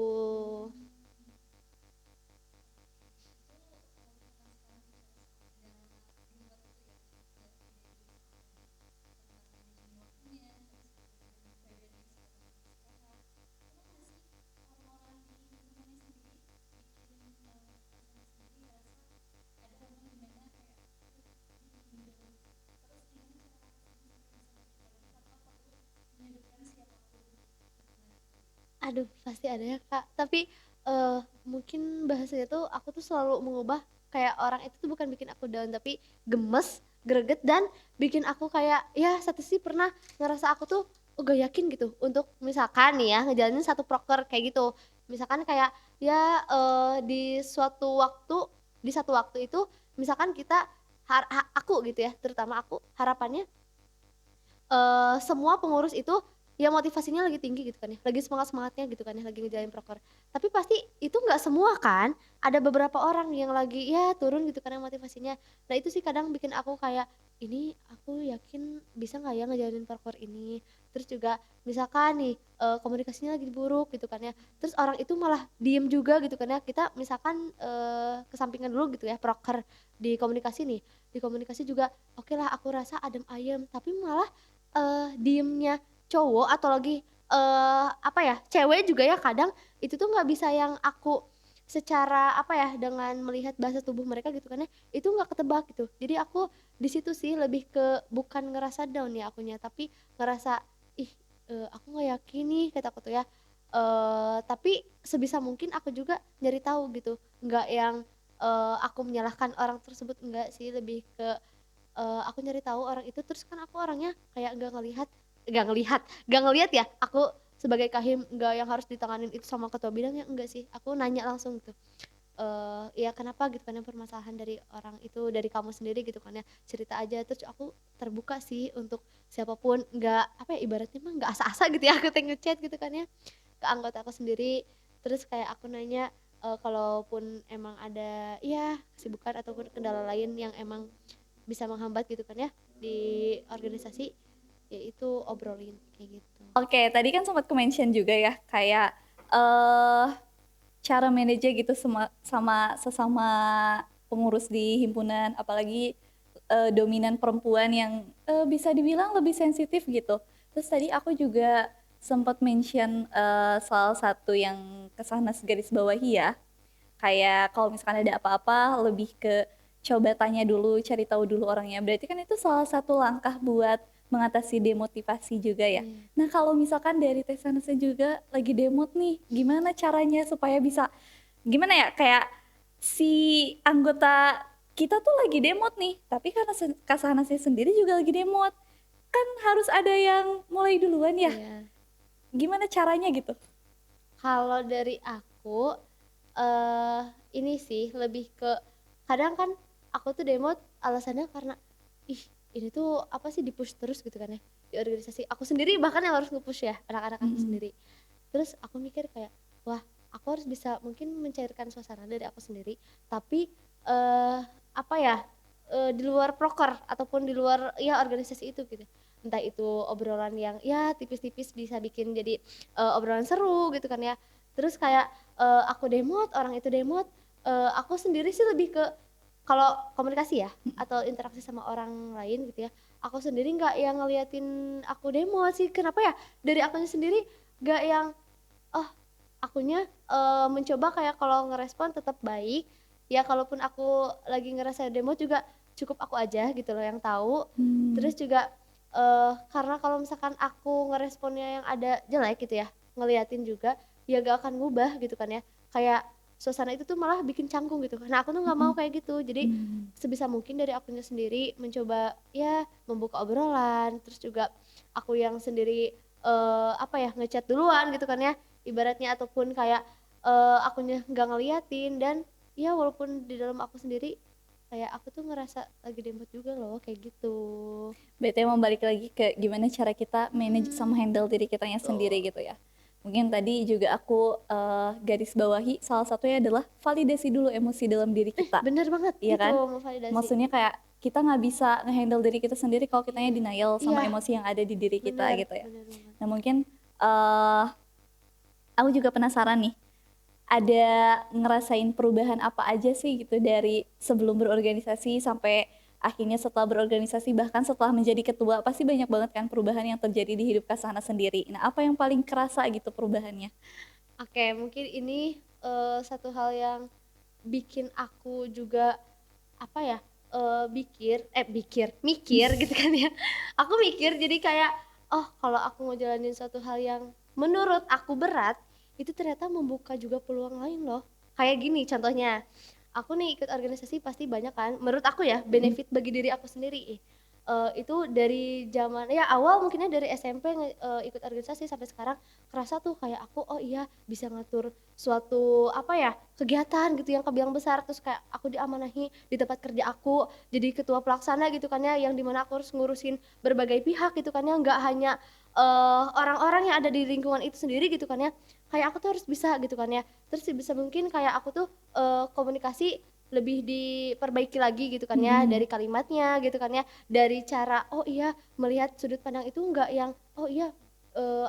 Aduh, pasti ada ya, Kak. Tapi, mungkin bahasanya tuh aku tuh selalu mengubah kayak orang itu tuh bukan bikin aku down, tapi gemes, greget, dan bikin aku kayak ya satu sih pernah ngerasa aku tuh gak yakin gitu untuk misalkan nih ya ngejalanin satu proker kayak gitu. Misalkan kayak ya, di satu waktu itu misalkan kita aku gitu ya, terutama aku harapannya semua pengurus itu ya motivasinya lagi tinggi gitu kan ya, lagi semangat-semangatnya gitu kan ya, lagi ngejalanin proker. Tapi pasti itu nggak semua kan, ada beberapa orang yang lagi ya turun gitu kan ya motivasinya. Nah itu sih kadang bikin aku kayak, "Ini aku yakin bisa nggak ya ngejalanin proker ini?" Terus juga misalkan nih, komunikasinya lagi buruk gitu kan ya, terus orang itu malah diem juga gitu kan ya, kita misalkan, kesampingan dulu gitu ya proker di komunikasi nih, di komunikasi juga oke lah aku rasa adem ayem, tapi malah diemnya cowok atau lagi, apa ya, cewek juga ya kadang itu tuh nggak bisa yang aku secara apa ya, dengan melihat bahasa tubuh mereka gitu kan ya, itu nggak ketebak gitu. Jadi aku di situ sih lebih ke bukan ngerasa down ya akunya, tapi ngerasa, "Ih, aku nggak yakin nih," kata aku tuh ya, tapi sebisa mungkin aku juga nyari tahu gitu, nggak yang, aku menyalahkan orang tersebut, enggak sih, lebih ke aku nyari tahu orang itu, terus kan aku orangnya kayak nggak ngelihat ya, aku sebagai kahim nggak yang harus ditanganin itu sama ketua bidangnya, enggak sih, aku nanya langsung gitu, "Ya kenapa?" gitu kan ya, permasalahan dari orang itu, dari kamu sendiri gitu kan ya, cerita aja, terus aku terbuka sih untuk siapapun, nggak apa ya, ibaratnya mah nggak asa-asa gitu ya, aku teh nge gitu kan ya, ke anggota aku sendiri, terus kayak aku nanya, kalaupun emang ada ya kesibukan ataupun kendala lain yang emang bisa menghambat gitu kan ya di organisasi, ya itu obrolin kayak gitu. Oke, tadi kan sempat ke-mention juga ya, kayak eh cara manage gitu sama sesama pengurus di himpunan, apalagi dominan perempuan yang bisa dibilang lebih sensitif gitu. Terus tadi aku juga sempat mention salah satu yang kesana garis bawahi ya, kayak kalau misalkan ada apa-apa lebih ke coba tanya dulu, cari tahu dulu orangnya. Berarti kan itu salah satu langkah buat mengatasi demotivasi juga ya. Iya. Nah kalau misalkan dari Tesanusnya juga lagi demot nih, gimana caranya supaya bisa, gimana ya, kayak si anggota kita tuh lagi demot nih, tapi karena Kak Sahnasnya sendiri juga lagi demot, kan harus ada yang mulai duluan ya. Iya. Gimana caranya gitu? Kalau dari aku, eh ini sih lebih ke kadang kan aku tuh demot alasannya karena ih ini tuh apa sih di-push terus gitu kan ya di organisasi. Aku sendiri bahkan yang harus nge-push ya anak-anak aku Mm-mm. sendiri. Terus aku mikir kayak wah aku harus bisa mungkin mencairkan suasana dari aku sendiri, tapi apa ya di luar proker ataupun di luar ya organisasi itu gitu. Entah itu obrolan yang ya tipis-tipis bisa bikin jadi obrolan seru gitu kan ya. Terus kayak aku demot, orang itu demot, aku sendiri sih lebih ke kalau komunikasi ya atau interaksi sama orang lain gitu ya, aku sendiri nggak yang ngeliatin aku demot sih. Kenapa ya? Dari akunya sendiri nggak yang oh akunya mencoba kayak kalau ngerespon tetap baik ya, kalaupun aku lagi ngerasa demo juga cukup aku aja gitu loh yang tahu. Hmm. Terus juga karena kalau misalkan aku ngeresponnya yang ada jelek gitu ya, ngeliatin juga ya gak akan ngubah gitu kan ya, kayak suasana itu tuh malah bikin canggung gitu. Nah aku tuh nggak mau Mm-mm. kayak gitu, jadi Hmm. sebisa mungkin dari akunya sendiri mencoba ya membuka obrolan. Terus juga aku yang sendiri apa ya ngechat duluan gitu kan ya ibaratnya, ataupun kayak akunya nggak ngeliatin. Dan ya walaupun di dalam aku sendiri kayak aku tuh ngerasa lagi demot juga loh kayak gitu. Berarti emang balik lagi ke gimana cara kita manage Mm, sama handle diri kitanya sendiri betul. gitu ya. Mungkin tadi juga aku garis bawahi salah satunya adalah validasi dulu emosi dalam diri kita. Bener banget Iya itu kan? memvalidasi. Maksudnya kayak kita nggak bisa ngehandle diri kita sendiri kalau kitanya denial Iya sama emosi yang ada di diri kita bener gitu ya. bener banget. Nah mungkin eh aku juga penasaran nih, ada ngerasain perubahan apa aja sih gitu dari sebelum berorganisasi sampai akhirnya setelah berorganisasi, bahkan setelah menjadi ketua pasti banyak banget kan perubahan yang terjadi di hidup Kasana sendiri. Nah apa yang paling kerasa gitu perubahannya? Oke, mungkin ini satu hal yang bikin aku juga apa ya mikir gitu kan ya. Aku mikir jadi kayak oh kalau aku ngejalanin suatu hal yang menurut aku berat itu ternyata membuka juga peluang lain loh. Kayak gini contohnya, aku nih ikut organisasi pasti banyak kan menurut aku ya Mm-mm. benefit bagi diri aku sendiri. Itu dari zaman ya awal mungkinnya dari SMP ikut organisasi sampai sekarang kerasa tuh kayak aku oh iya bisa ngatur suatu apa ya kegiatan gitu yang kebilang besar. Terus kayak aku diamanahi di tempat kerja aku jadi ketua pelaksana gitu kan ya, yang dimana aku harus ngurusin berbagai pihak gitu kan ya, nggak hanya orang-orang yang ada di lingkungan itu sendiri gitu kan ya, kayak aku tuh harus bisa gitu kan ya. Terus bisa mungkin kayak aku tuh komunikasi lebih diperbaiki lagi gitu kan ya, Mm-mm. dari kalimatnya gitu kan ya, dari cara oh iya melihat sudut pandang itu enggak yang oh iya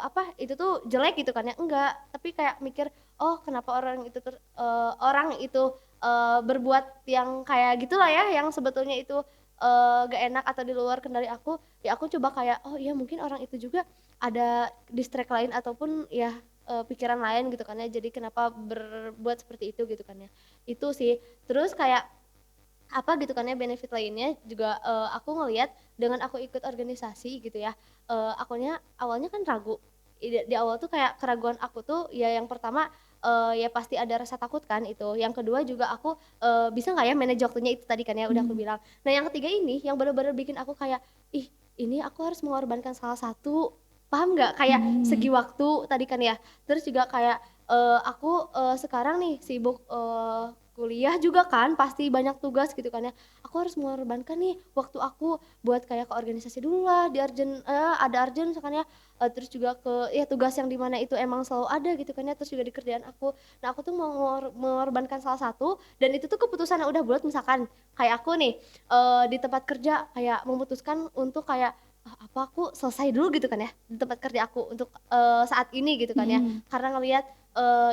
apa itu tuh jelek gitu kan ya, enggak, tapi kayak mikir oh kenapa orang itu berbuat yang kayak gitulah ya, yang sebetulnya itu gak enak atau di luar kendali aku. Ya aku coba kayak oh iya mungkin orang itu juga ada distract lain ataupun ya pikiran lain gitu kan ya, jadi kenapa berbuat seperti itu gitu kan ya, itu sih. Terus kayak apa gitu kan ya benefit lainnya juga aku ngelihat dengan aku ikut organisasi gitu ya, akunya awalnya kan ragu di awal tuh kayak keraguan aku tuh ya yang pertama ya pasti ada rasa takut kan itu, yang kedua juga aku bisa nggak ya manage waktunya itu tadi kan ya udah aku Mm. bilang. Nah yang ketiga ini yang benar-benar bikin aku kayak ih ini aku harus mengorbankan salah satu, paham nggak, kayak Mm. segi waktu tadi kan ya. Terus juga kayak aku sekarang nih sibuk kuliah juga kan pasti banyak tugas gitu kan ya, aku harus mengorbankan nih waktu aku buat kayak ke organisasi dulu lah di urgent ada urgent misalkan ya, terus juga ke ya tugas yang dimana itu emang selalu ada gitu kan ya, terus juga di kerjaan aku. Nah aku tuh mau mengorbankan salah satu dan itu tuh keputusan yang udah bulat. Misalkan kayak aku nih di tempat kerja kayak memutuskan untuk kayak "Ah, apa aku selesai dulu gitu kan ya di tempat kerja aku untuk saat ini gitu kan ya, Mm. karena ngelihat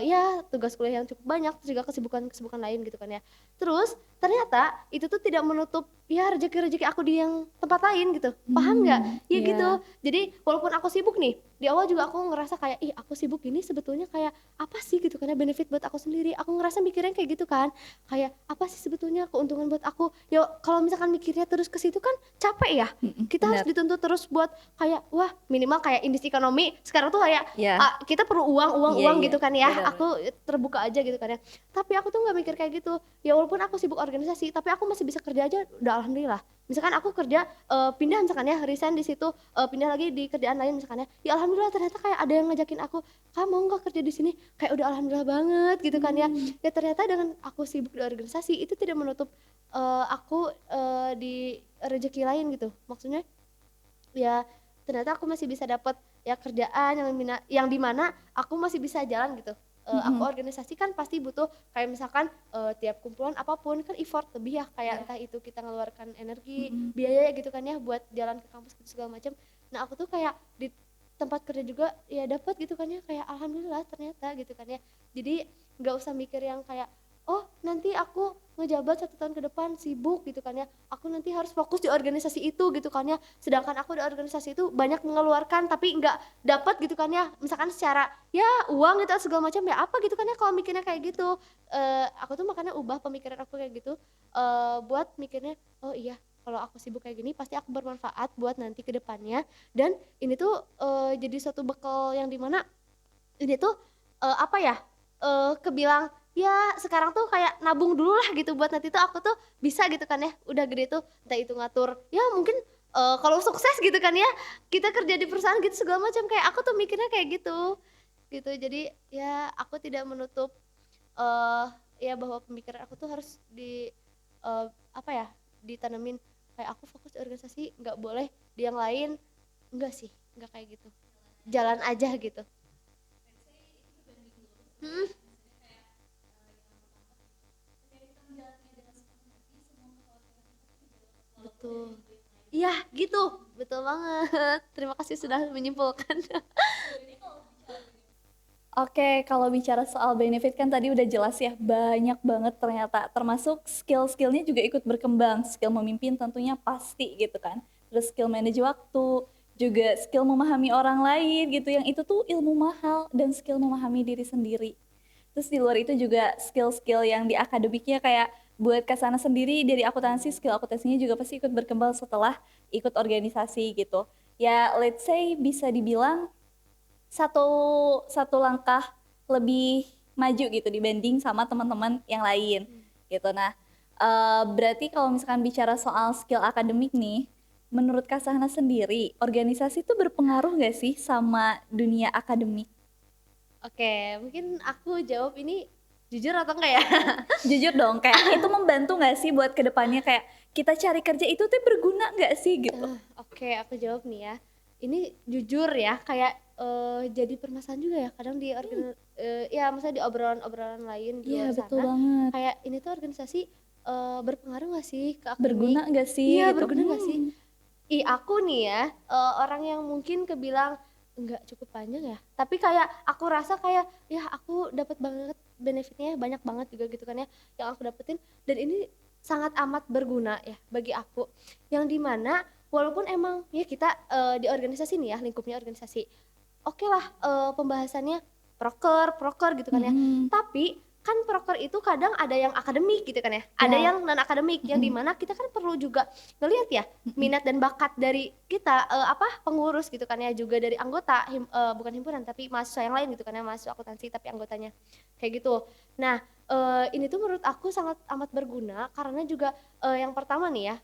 ya tugas kuliah yang cukup banyak, terus juga kesibukan-kesibukan lain gitu kan ya. Terus ternyata itu tuh tidak menutup ya rezeki-rezeki aku di yang tempat lain gitu. Paham nggak? Mm. Ya gitu. Ya. Jadi walaupun aku sibuk nih, di awal juga aku ngerasa kayak ih aku sibuk gini sebetulnya kayak apa sih gitu karena benefit buat aku sendiri, aku ngerasa mikirnya kayak gitu kan, kayak apa sih sebetulnya keuntungan buat aku ya. Kalau misalkan mikirnya terus ke situ kan capek ya, kita harus Benar. dituntut terus buat kayak wah minimal kayak industri ekonomi sekarang tuh kayak Ya, kita perlu uang uang iya uang iya, gitu kan ya, benar. aku terbuka aja gitu kan ya. Tapi aku tuh nggak mikir kayak gitu, ya walaupun aku sibuk organisasi tapi aku masih bisa kerja aja udah alhamdulillah. Misalkan aku kerja pindah misalkan ya resign di situ, pindah lagi di kerjaan lain misalkan ya alhamdulillah ternyata kayak ada yang ngajakin aku, "Kamu mau nggak kerja di sini?" Kayak udah alhamdulillah banget gitu kan ya. Hmm. Ya ternyata dengan aku sibuk di organisasi itu tidak menutup aku di rezeki lain gitu. Maksudnya ya ternyata aku masih bisa dapat ya kerjaan yang di mana aku masih bisa jalan gitu. Aku Mm-mm. organisasi kan pasti butuh kayak misalkan tiap kumpulan apapun kan effort lebih ya, kayak Ya. entah itu kita ngeluarkan energi, Mm-mm. biaya gitu kan ya buat jalan ke kampus gitu segala macam. Nah, aku tuh kayak di tempat kerja juga ya dapat gitu kan ya, kayak alhamdulillah ternyata gitu kan ya. Jadi nggak usah mikir yang kayak oh nanti aku ngejabat 1 tahun ke depan sibuk gitu kan ya, aku nanti harus fokus di organisasi itu gitu kan ya, sedangkan aku di organisasi itu banyak mengeluarkan tapi nggak dapat gitu kan ya, misalkan secara ya uang gitu segala macam ya apa gitu kan ya. Kalau mikirnya kayak gitu aku tuh makanya ubah pemikiran aku kayak gitu, buat mikirnya oh iya kalau aku sibuk kayak gini pasti aku bermanfaat buat nanti ke depannya, dan ini tuh jadi suatu bekal yang dimana ini tuh apa ya, kebilang ya sekarang tuh kayak nabung dulu lah gitu buat nanti tuh aku tuh bisa gitu kan ya udah gede tuh entah itu ngatur ya mungkin kalau sukses gitu kan ya kita kerja di perusahaan gitu segala macam, kayak aku tuh mikirnya kayak gitu gitu. Jadi ya aku tidak menutup eh ya bahwa pemikiran aku tuh harus di apa ya, ditanemin kayak aku fokus di organisasi nggak boleh di yang lain, enggak sih, enggak kayak gitu, jalan aja gitu. Mm. Betul. Iya, gitu. Betul banget. Terima kasih sudah menyimpulkan. Oke, kalau bicara soal benefit kan tadi udah jelas ya, banyak banget ternyata. Termasuk skill-skillnya juga ikut berkembang. Skill memimpin tentunya pasti gitu kan. Terus skill manage waktu, juga skill memahami orang lain gitu. Yang itu tuh ilmu mahal dan skill memahami diri sendiri. Terus di luar itu juga skill-skill yang di akademiknya kayak buat Kasana sendiri dari akuntansi, skill akuntansinya juga pasti ikut berkembang setelah ikut organisasi gitu. Ya let's say bisa dibilang satu satu langkah lebih maju gitu dibanding sama teman-teman yang lain gitu. Nah, berarti kalau misalkan bicara soal skill akademik nih, menurut Kak Sahna sendiri, organisasi itu berpengaruh nggak sih sama dunia akademik? Oke, mungkin aku jawab ini jujur atau enggak ya? Jujur dong, kayak itu membantu nggak sih buat kedepannya kayak kita cari kerja itu tuh berguna nggak sih gitu? Oke, aku jawab nih ya. Ini jujur ya, kayak jadi permasalahan juga ya kadang di ya maksudnya di obrolan-obrolan lain di Iya luar betul sana, banget. kayak ini tuh organisasi berpengaruh nggak sih ke Berguna akademik? nggak sih Iya, gitu? berguna nggak sih? Aku nih ya, orang yang mungkin kebilang nggak cukup panjang ya, tapi kayak aku rasa kayak, ya aku dapat banget benefitnya, banyak banget juga gitu kan ya, yang aku dapetin, dan ini sangat amat berguna ya bagi aku. Yang dimana walaupun emang ya kita di organisasi nih ya, lingkupnya organisasi, oke lah pembahasannya proker proker gitu kan ya, Mm-mm. tapi kan proker itu kadang ada yang akademik gitu kan ya, ada Ya. yang non akademik yang Mm-mm. dimana kita kan perlu juga ngelihat ya Mm-mm. minat dan bakat dari kita apa pengurus gitu kan ya, juga dari anggota bukan himpunan tapi mahasiswa yang lain gitu kan ya, mahasiswa akuntansi tapi anggotanya kayak gitu. Nah ini tuh menurut aku sangat amat berguna karena juga yang pertama nih ya,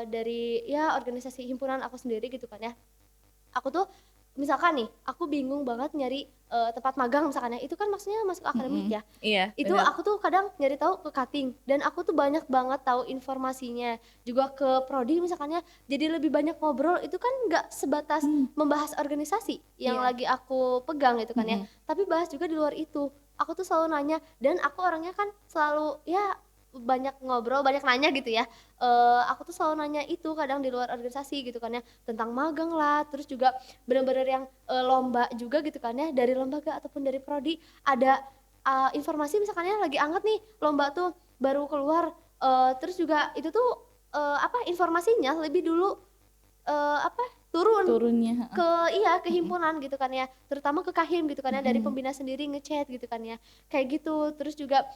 dari ya organisasi himpunan aku sendiri gitu kan ya, aku tuh misalkan nih aku bingung banget nyari tempat magang misalkan ya, itu kan maksudnya masuk akademik Mm-mm. ya, Iya itu benar. aku tuh kadang nyari tahu ke cutting dan aku tuh banyak banget tahu informasinya juga ke prodi misalkannya, jadi lebih banyak ngobrol itu kan nggak sebatas Hmm. membahas organisasi yang Iya. lagi aku pegang gitu kan ya, Mm-mm. tapi bahas juga di luar itu. Aku tuh selalu nanya dan aku orangnya kan selalu ya banyak ngobrol banyak nanya gitu ya, aku tuh selalu nanya itu kadang di luar organisasi gitu kan ya, tentang magang lah, terus juga bener-bener yang lomba juga gitu kan ya, dari lembaga ataupun dari prodi ada informasi misalkannya lagi anget nih lomba tuh baru keluar, terus juga itu tuh apa informasinya lebih dulu apa turunnya. ke ke himpunan gitu kan ya, terutama ke Kahim gitu kan ya, dari pembina sendiri ngechat gitu kan ya, kayak gitu. Terus juga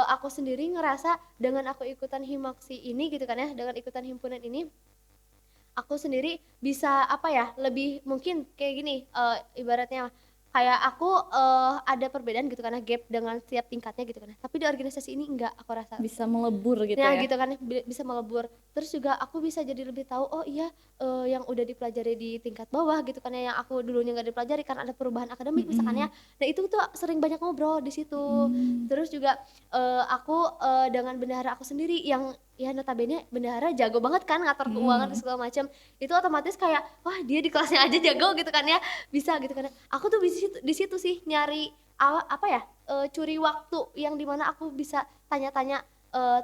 aku sendiri ngerasa dengan aku ikutan himaksi ini gitu kan ya, dengan ikutan himpunan ini aku sendiri bisa apa ya, lebih mungkin kayak gini, ibaratnya kayak aku ada perbedaan gitu karena gap dengan setiap tingkatnya gitu kan ya, tapi di organisasi ini enggak, aku rasa. Bisa melebur gitu Nah ya. gitu kan, bisa melebur. Terus juga aku bisa jadi lebih tahu, oh iya, yang udah dipelajari di tingkat bawah gitu kan ya, yang aku dulunya nggak dipelajari karena ada perubahan akademik misalkan ya. Mhm. Nah itu tuh sering banyak ngobrol di situ. Mhm. Terus juga, aku, dengan bendahara aku sendiri yang ya notabene bendahara jago banget kan ngatur keuangan dan Mhm. segala macam. Itu otomatis kayak, wah dia di kelasnya aja jago gitu kan ya, bisa gitu kan ya. Aku tuh di situ sih nyari apa ya, curi waktu yang dimana aku bisa tanya-tanya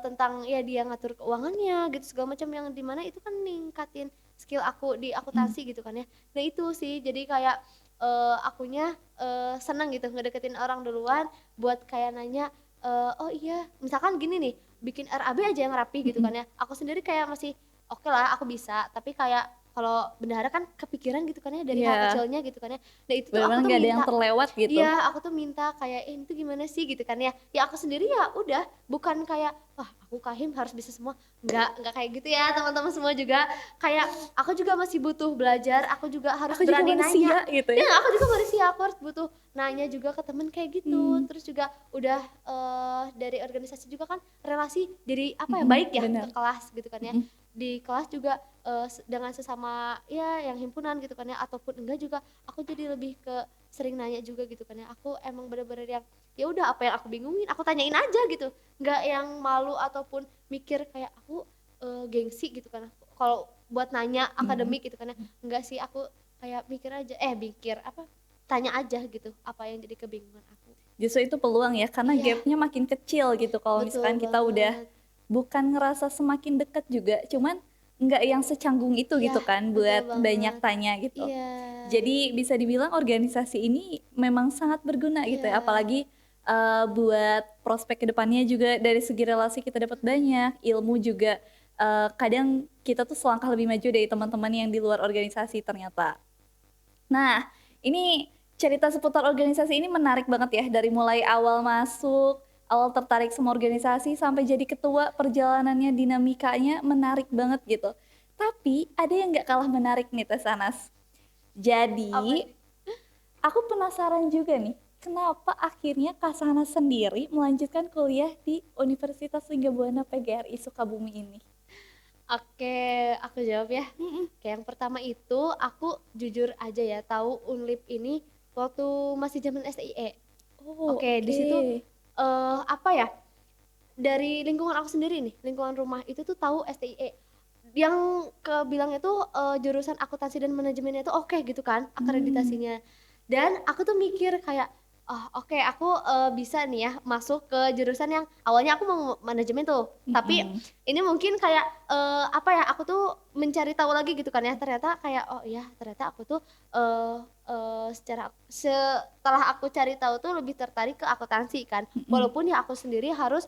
tentang ya dia ngatur keuangannya gitu segala macam, yang di mana itu kan ningkatin skill aku di Mhm. akuntansi gitu kan ya. Nah itu sih jadi kayak, akunya, seneng gitu ngedeketin orang duluan buat kayak nanya, "Oh iya," misalkan gini nih, bikin RAB aja yang rapi gitu Mhm. kan ya, aku sendiri kayak masih oke lah aku bisa, tapi kayak kalau bendahara kan kepikiran gitu kan ya dari hal Iya, kecilnya gitu kan ya. Nah itu tuh aku bener-bener tuh nggak ada yang minta. terlewat gitu. Iya, aku tuh minta kayak, "Eh, itu gimana sih?" Gitu kan ya. Ya aku sendiri ya udah, bukan kayak, "Wah, aku Kahim harus bisa semua." Enggak kayak gitu ya, teman-teman semua juga. Kayak aku juga masih butuh belajar, aku juga harus Aku juga berani nanya. manusia gitu ya. Ya, aku juga manusia, aku harus butuh nanya juga ke temen kayak gitu. Mmm. Terus juga udah, dari organisasi juga kan relasi jadi apa ya, Mhm, baik ya ke bener. kelas gitu kan ya. Mhm. Di kelas juga, dengan sesama ya yang himpunan gitu kan ya, ataupun enggak juga aku jadi lebih ke sering nanya juga gitu kan ya. Aku emang bener-bener yang ya udah apa yang aku bingungin aku tanyain aja gitu, nggak yang malu ataupun mikir kayak aku gengsi gitu kan kalau buat nanya Mhm. akademik gitu kan ya. Enggak sih, aku kayak mikir aja mikir apa, tanya aja gitu apa yang jadi kebingungan aku. Justru itu peluang ya, karena Iya, gap-nya makin kecil gitu kalau betul misalkan kita udah banget. bukan ngerasa semakin dekat juga, cuman nggak yang secanggung itu Iya, gitu kan betul buat banyak banget. tanya gitu. Iya, Jadi bisa dibilang organisasi ini memang sangat berguna gitu ya, iya, apalagi, buat prospek kedepannya juga dari segi relasi kita dapat banyak, ilmu juga, kadang kita tuh selangkah lebih maju dari teman-teman yang di luar organisasi ternyata. Nah, ini cerita seputar organisasi ini menarik banget ya, dari mulai awal masuk, awal tertarik sama organisasi, sampai jadi ketua, perjalanannya, dinamikanya menarik banget gitu. Tapi ada yang nggak kalah menarik nih Teh Sanas. apa Jadi, nih? aku penasaran juga nih, kenapa akhirnya Kak Sanas sendiri melanjutkan kuliah di Universitas Linggabuana PGRI Sukabumi ini? Oke, aku jawab ya. Mhm. Kayak yang pertama itu aku jujur aja ya tahu Unlip ini waktu masih zaman SIE. Oh, Oke, di situ oke. apa ya? Dari lingkungan aku sendiri nih, lingkungan rumah itu tuh tahu SIE. Yang kebilangnya tuh jurusan akuntansi dan manajemennya itu oke gitu kan Mmm. akreditasinya. Dan aku tuh mikir kayak, "Oh, oke aku bisa nih ya masuk ke jurusan yang awalnya aku mau manajemen tuh, tapi Mhm. ini mungkin kayak, apa ya, aku tuh mencari tahu lagi gitu kan ya, ternyata kayak, oh iya ternyata aku tuh, eee eee, setelah aku cari tahu tuh lebih tertarik ke akuntansi kan. Mhm. Walaupun ya aku sendiri harus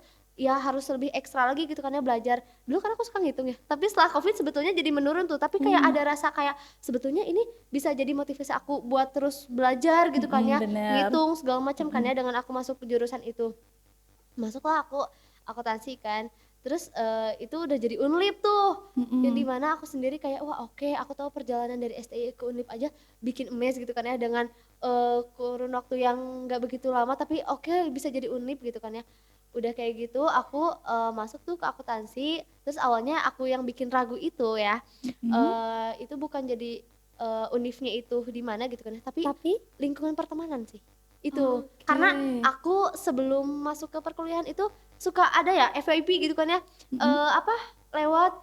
lebih ekstra lagi gitu kan ya belajar. Dulu kan aku suka ngitung ya, tapi setelah Covid sebetulnya jadi menurun tuh, tapi kayak Mmm. ada rasa kayak sebetulnya ini bisa jadi motivasi aku buat terus belajar gitu kan Mhm, ya, bener. ngitung segala macam kan Mhm. ya dengan aku masuk ke jurusan itu. Masuklah aku akuntansi kan, terus, itu udah jadi Unlip tuh, yang di Mhm. mana aku sendiri kayak, "Wah oke, aku tahu perjalanan dari STI ke Unlip aja bikin emes," gitu kan ya, dengan, kurun waktu yang nggak begitu lama, tapi oke bisa jadi Unlip gitu kan ya. Udah kayak gitu aku, masuk tuh ke akuntansi, terus awalnya aku yang bikin ragu itu ya, Mhm. itu bukan jadi, unifnya itu di mana gitu kan ya, tapi Tapi? lingkungan pertemanan sih, itu. Oke. Karena aku sebelum masuk ke perkuliahan itu suka ada ya FYP gitu kan ya, Mhm. apa, lewat,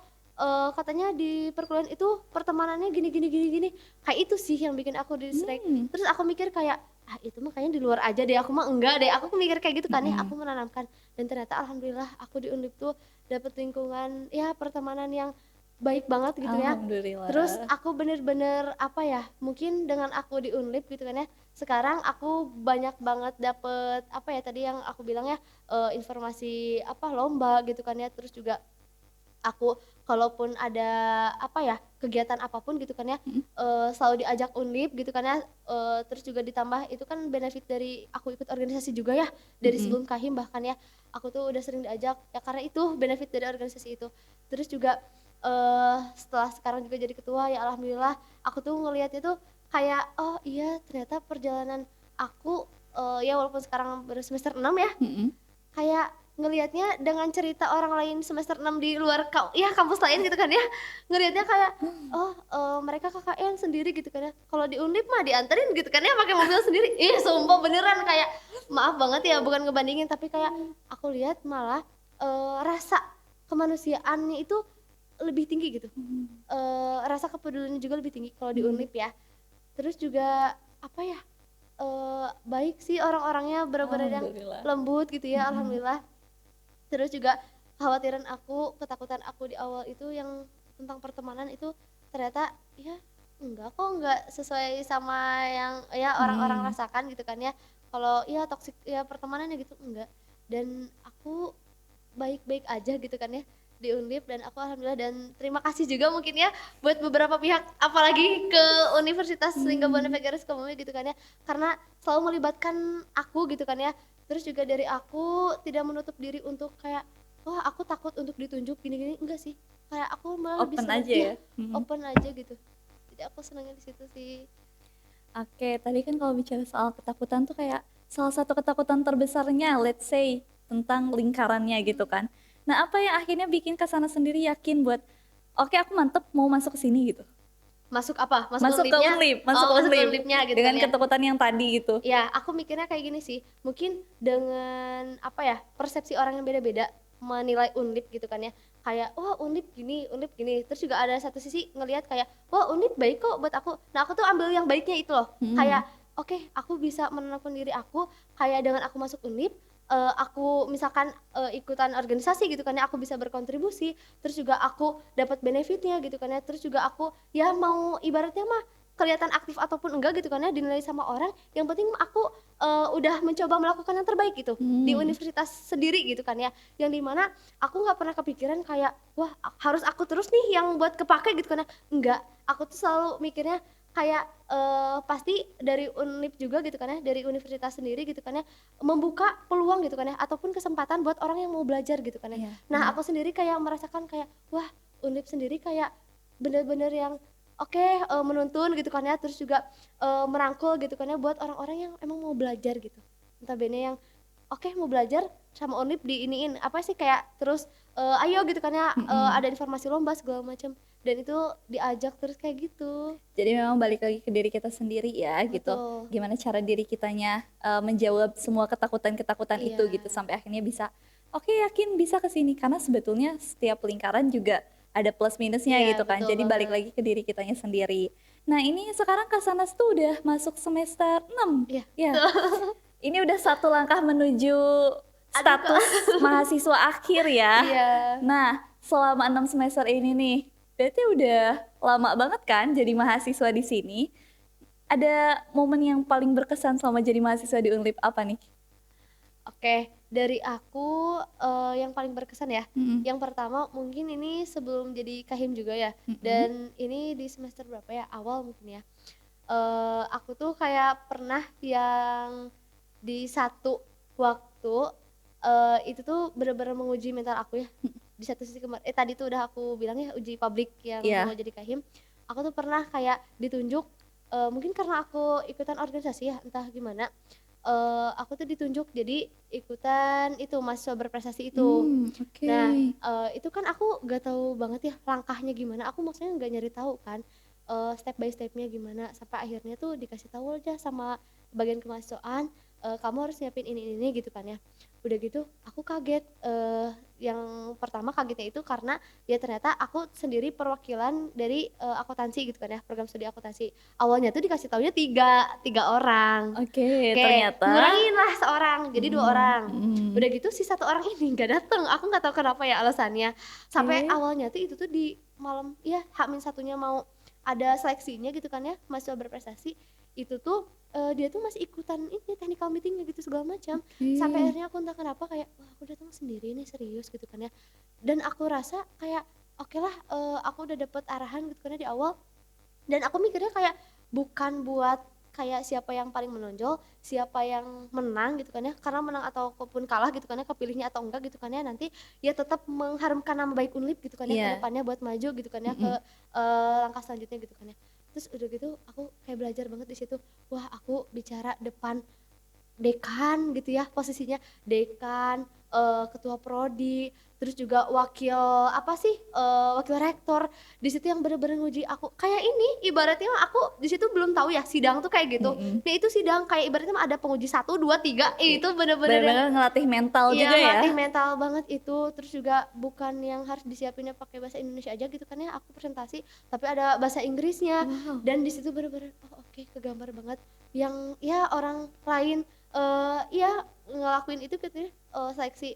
katanya di perkuliahan itu pertemanannya gini gini gini gini, kayak itu sih yang bikin aku distract. Mmm. Terus aku mikir kayak, "Ah itu mah kayaknya di luar aja deh, aku mah enggak deh," aku mikir kayak gitu kan ya, Mhm. aku menanamkan. Dan ternyata alhamdulillah aku di Undip tuh dapet lingkungan, ya pertemanan yang baik banget gitu ya. Terus Alhamdulillah. aku bener-bener apa ya, mungkin dengan aku di Unlip gitu kan ya, sekarang aku banyak banget dapet apa ya tadi yang aku bilang ya, informasi apa, lomba gitu kan ya, terus juga aku kalaupun ada apa ya kegiatan apapun gitu kan ya, selalu diajak Undip gitu kan ya, terus juga ditambah itu kan benefit dari aku ikut organisasi juga ya dari Mm-mm. sebelum Kahim bahkan ya, aku tuh udah sering diajak ya karena itu benefit dari organisasi itu. Terus juga setelah sekarang juga jadi ketua ya alhamdulillah aku tuh ngelihatnya tuh kayak oh iya ternyata perjalanan aku ya walaupun sekarang baru semester 6 ya, Mm-mm. kayak ngelihatnya dengan cerita orang lain semester 6 di luar ya kampus lain gitu kan ya, ngelihatnya kayak oh mereka KKN sendiri gitu kan ya, kalau di Undip mah dianterin gitu kan ya pakai mobil sendiri. Ih sumpah beneran kayak maaf banget ya bukan ngebandingin tapi kayak aku lihat malah rasa kemanusiaannya itu lebih tinggi gitu, rasa kepeduliannya juga lebih tinggi kalau di Undip ya. Terus juga apa ya, baik sih orang-orangnya bener-bener yang Alhamdulillah. lembut gitu ya Mm-mm. alhamdulillah. Terus juga kekhawatiran aku, ketakutan aku di awal itu yang tentang pertemanan itu ternyata ya enggak sesuai sama yang ya orang-orang Mm. rasakan gitu kan ya. Kalau ya toksik ya pertemanannya gitu enggak. Dan aku baik-baik aja gitu kan ya di Undip dan aku alhamdulillah dan terima kasih juga mungkin ya buat beberapa pihak apalagi ke Universitas Lingga Buana Mm. Pegaris Komumi gitu kan ya karena selalu melibatkan aku gitu kan ya. Terus juga dari aku tidak menutup diri untuk kayak wah aku takut untuk ditunjuk gini-gini enggak sih, kayak aku malah lebih Open senang aja iya ya. Mm. open aja gitu, jadi aku senangnya di situ sih. Oke, tadi kan kalau bicara soal ketakutan tuh kayak salah satu ketakutan terbesarnya, let's say, tentang lingkarannya gitu kan. Nah, apa yang akhirnya bikin Kasana sendiri yakin buat, oke aku mantep mau masuk ke sini gitu. Masuk apa masuk Masuk ke undipnya, Unlip, masuk oh ke masuk Unlip. undipnya gitu kan Dengan ya. ketakutan yang tadi gitu. Ya, aku mikirnya kayak gini sih. Mungkin dengan apa ya, persepsi orang yang beda-beda menilai Undip gitu kan ya. Kayak, wah Undip gini, Undip gini. Terus juga ada satu sisi ngelihat kayak, wah Undip baik kok buat aku. Nah, aku tuh ambil yang baiknya itu loh. Hmm. Kayak, oke, aku bisa menenangkan diri aku kayak dengan aku masuk Undip, aku misalkan ikutan organisasi gitu kan ya, aku bisa berkontribusi, terus juga aku dapat benefitnya gitu kan ya. Terus juga aku ya mau ibaratnya mah kelihatan aktif ataupun enggak gitu kan ya dinilai sama orang, yang penting aku udah mencoba melakukan yang terbaik gitu di Hmm. universitas sendiri gitu kan ya, yang dimana aku nggak pernah kepikiran kayak wah harus aku terus nih yang buat kepake gitu kan ya, enggak, aku tuh selalu mikirnya kayak pasti dari Unip juga gitu kan ya, dari universitas sendiri gitu kan ya, membuka peluang gitu kan ya ataupun kesempatan buat orang yang mau belajar gitu kan ya. Iya, Nah benar. aku sendiri kayak merasakan kayak wah Unip sendiri kayak bener-bener yang oke, menuntun gitu kan ya, terus juga merangkul gitu kan ya buat orang-orang yang emang mau belajar gitu. Notabene yang oke mau belajar sama Undip diiniin apa sih kayak terus ayo gitu kan ya, Mm-mm. ada informasi lomba segala macam dan itu diajak terus kayak gitu. Jadi memang balik lagi ke diri kita sendiri ya gitu. Betul. Gimana cara diri kitanya menjawab semua ketakutan-ketakutan itu Iya, gitu sampai akhirnya bisa oke yakin bisa ke sini karena sebetulnya setiap lingkaran juga ada plus minusnya iya gitu kan. betul Jadi balik banget. lagi ke diri kitanya sendiri. Nah, ini sekarang Kak Sanas tuh udah masuk semester 6. Iya, Ya. betul. Ini udah satu langkah menuju Aduh Kak. status mahasiswa akhir ya. Iya. Nah, selama 6 semester ini nih, berarti udah lama banget kan jadi mahasiswa di sini. Ada momen yang paling berkesan selama jadi mahasiswa di Unlip apa nih? Oke, dari aku yang paling berkesan ya. Mm-mm. Yang pertama mungkin ini sebelum jadi Kahim juga ya. Mm-mm. Dan ini di semester berapa ya? Awal mungkin ya. Aku tuh kayak pernah yang di satu waktu itu tuh bener-bener menguji mental aku ya. Di satu sisi tadi tuh udah aku bilang ya uji publik yang Iya. mau jadi Kahim. Aku tuh pernah kayak ditunjuk mungkin karena aku ikutan organisasi ya, entah gimana. Aku tuh ditunjuk jadi ikutan itu mahasiswa berprestasi itu. Oke. Nah, itu kan aku nggak tahu banget ya langkahnya gimana, aku maksudnya nggak nyari tahu kan, step by stepnya gimana, sampai akhirnya tuh dikasih tahu aja sama bagian kemahasiswaan, "Kamu harus nyiapin ini," gitu kan ya. Udah gitu aku kaget, yang pertama kagetnya itu karena ya ternyata aku sendiri perwakilan dari, akuntansi gitu kan ya, program studi akuntansi. Awalnya tuh dikasih taunya tiga orang. Oke, Oke, ternyata. ngurangin lah seorang, jadi 2 Mm, orang. mm. Udah gitu si satu orang ini nggak dateng, aku nggak tahu kenapa ya alasannya. Sampai Oke. awalnya tuh itu tuh di malam ya H-1-nya mau ada seleksinya gitu kan ya, mahasiswa berprestasi. Itu tuh dia tuh masih ikutan ini technical meeting-nya gitu segala macam. Sampai Oke. akhirnya aku entah kenapa kayak, wah aku datang sendiri nih serius gitu kan ya. Dan aku rasa kayak oke lah, aku udah dapet arahan gitu kan ya di awal, dan aku mikirnya kayak bukan buat kayak siapa yang paling menonjol, siapa yang menang gitu kan ya, karena menang ataupun kalah gitu kan ya, kepilihnya atau enggak gitu kan ya, nanti ya tetap mengharumkan nama baik Unlip gitu kan ya, ke Iya. depannya buat maju gitu kan ya, ke Mm-mm. langkah selanjutnya gitu kan ya. Terus udah gitu aku kayak belajar banget di situ, wah aku bicara depan dekan gitu ya, posisinya dekan, ketua prodi, terus juga wakil apa sih, wakil rektor. Di situ yang bener-bener nguji aku kayak ini, ibaratnya mah aku di situ belum tahu ya sidang tuh kayak gitu. Mm-mm. Nah itu sidang kayak ibaratnya mah ada penguji 1, 2, 3, itu bener-bener yang Benar-benar ngelatih mental iya juga ya. ngelatih mental banget itu. Terus juga bukan yang harus disiapinnya pakai bahasa Indonesia aja gitu kan ya, aku presentasi, tapi ada bahasa Inggrisnya. Wow. Dan di situ bener-bener, oh oke, kegambar banget yang ya orang lain iya ngelakuin itu gitu ya, seleksi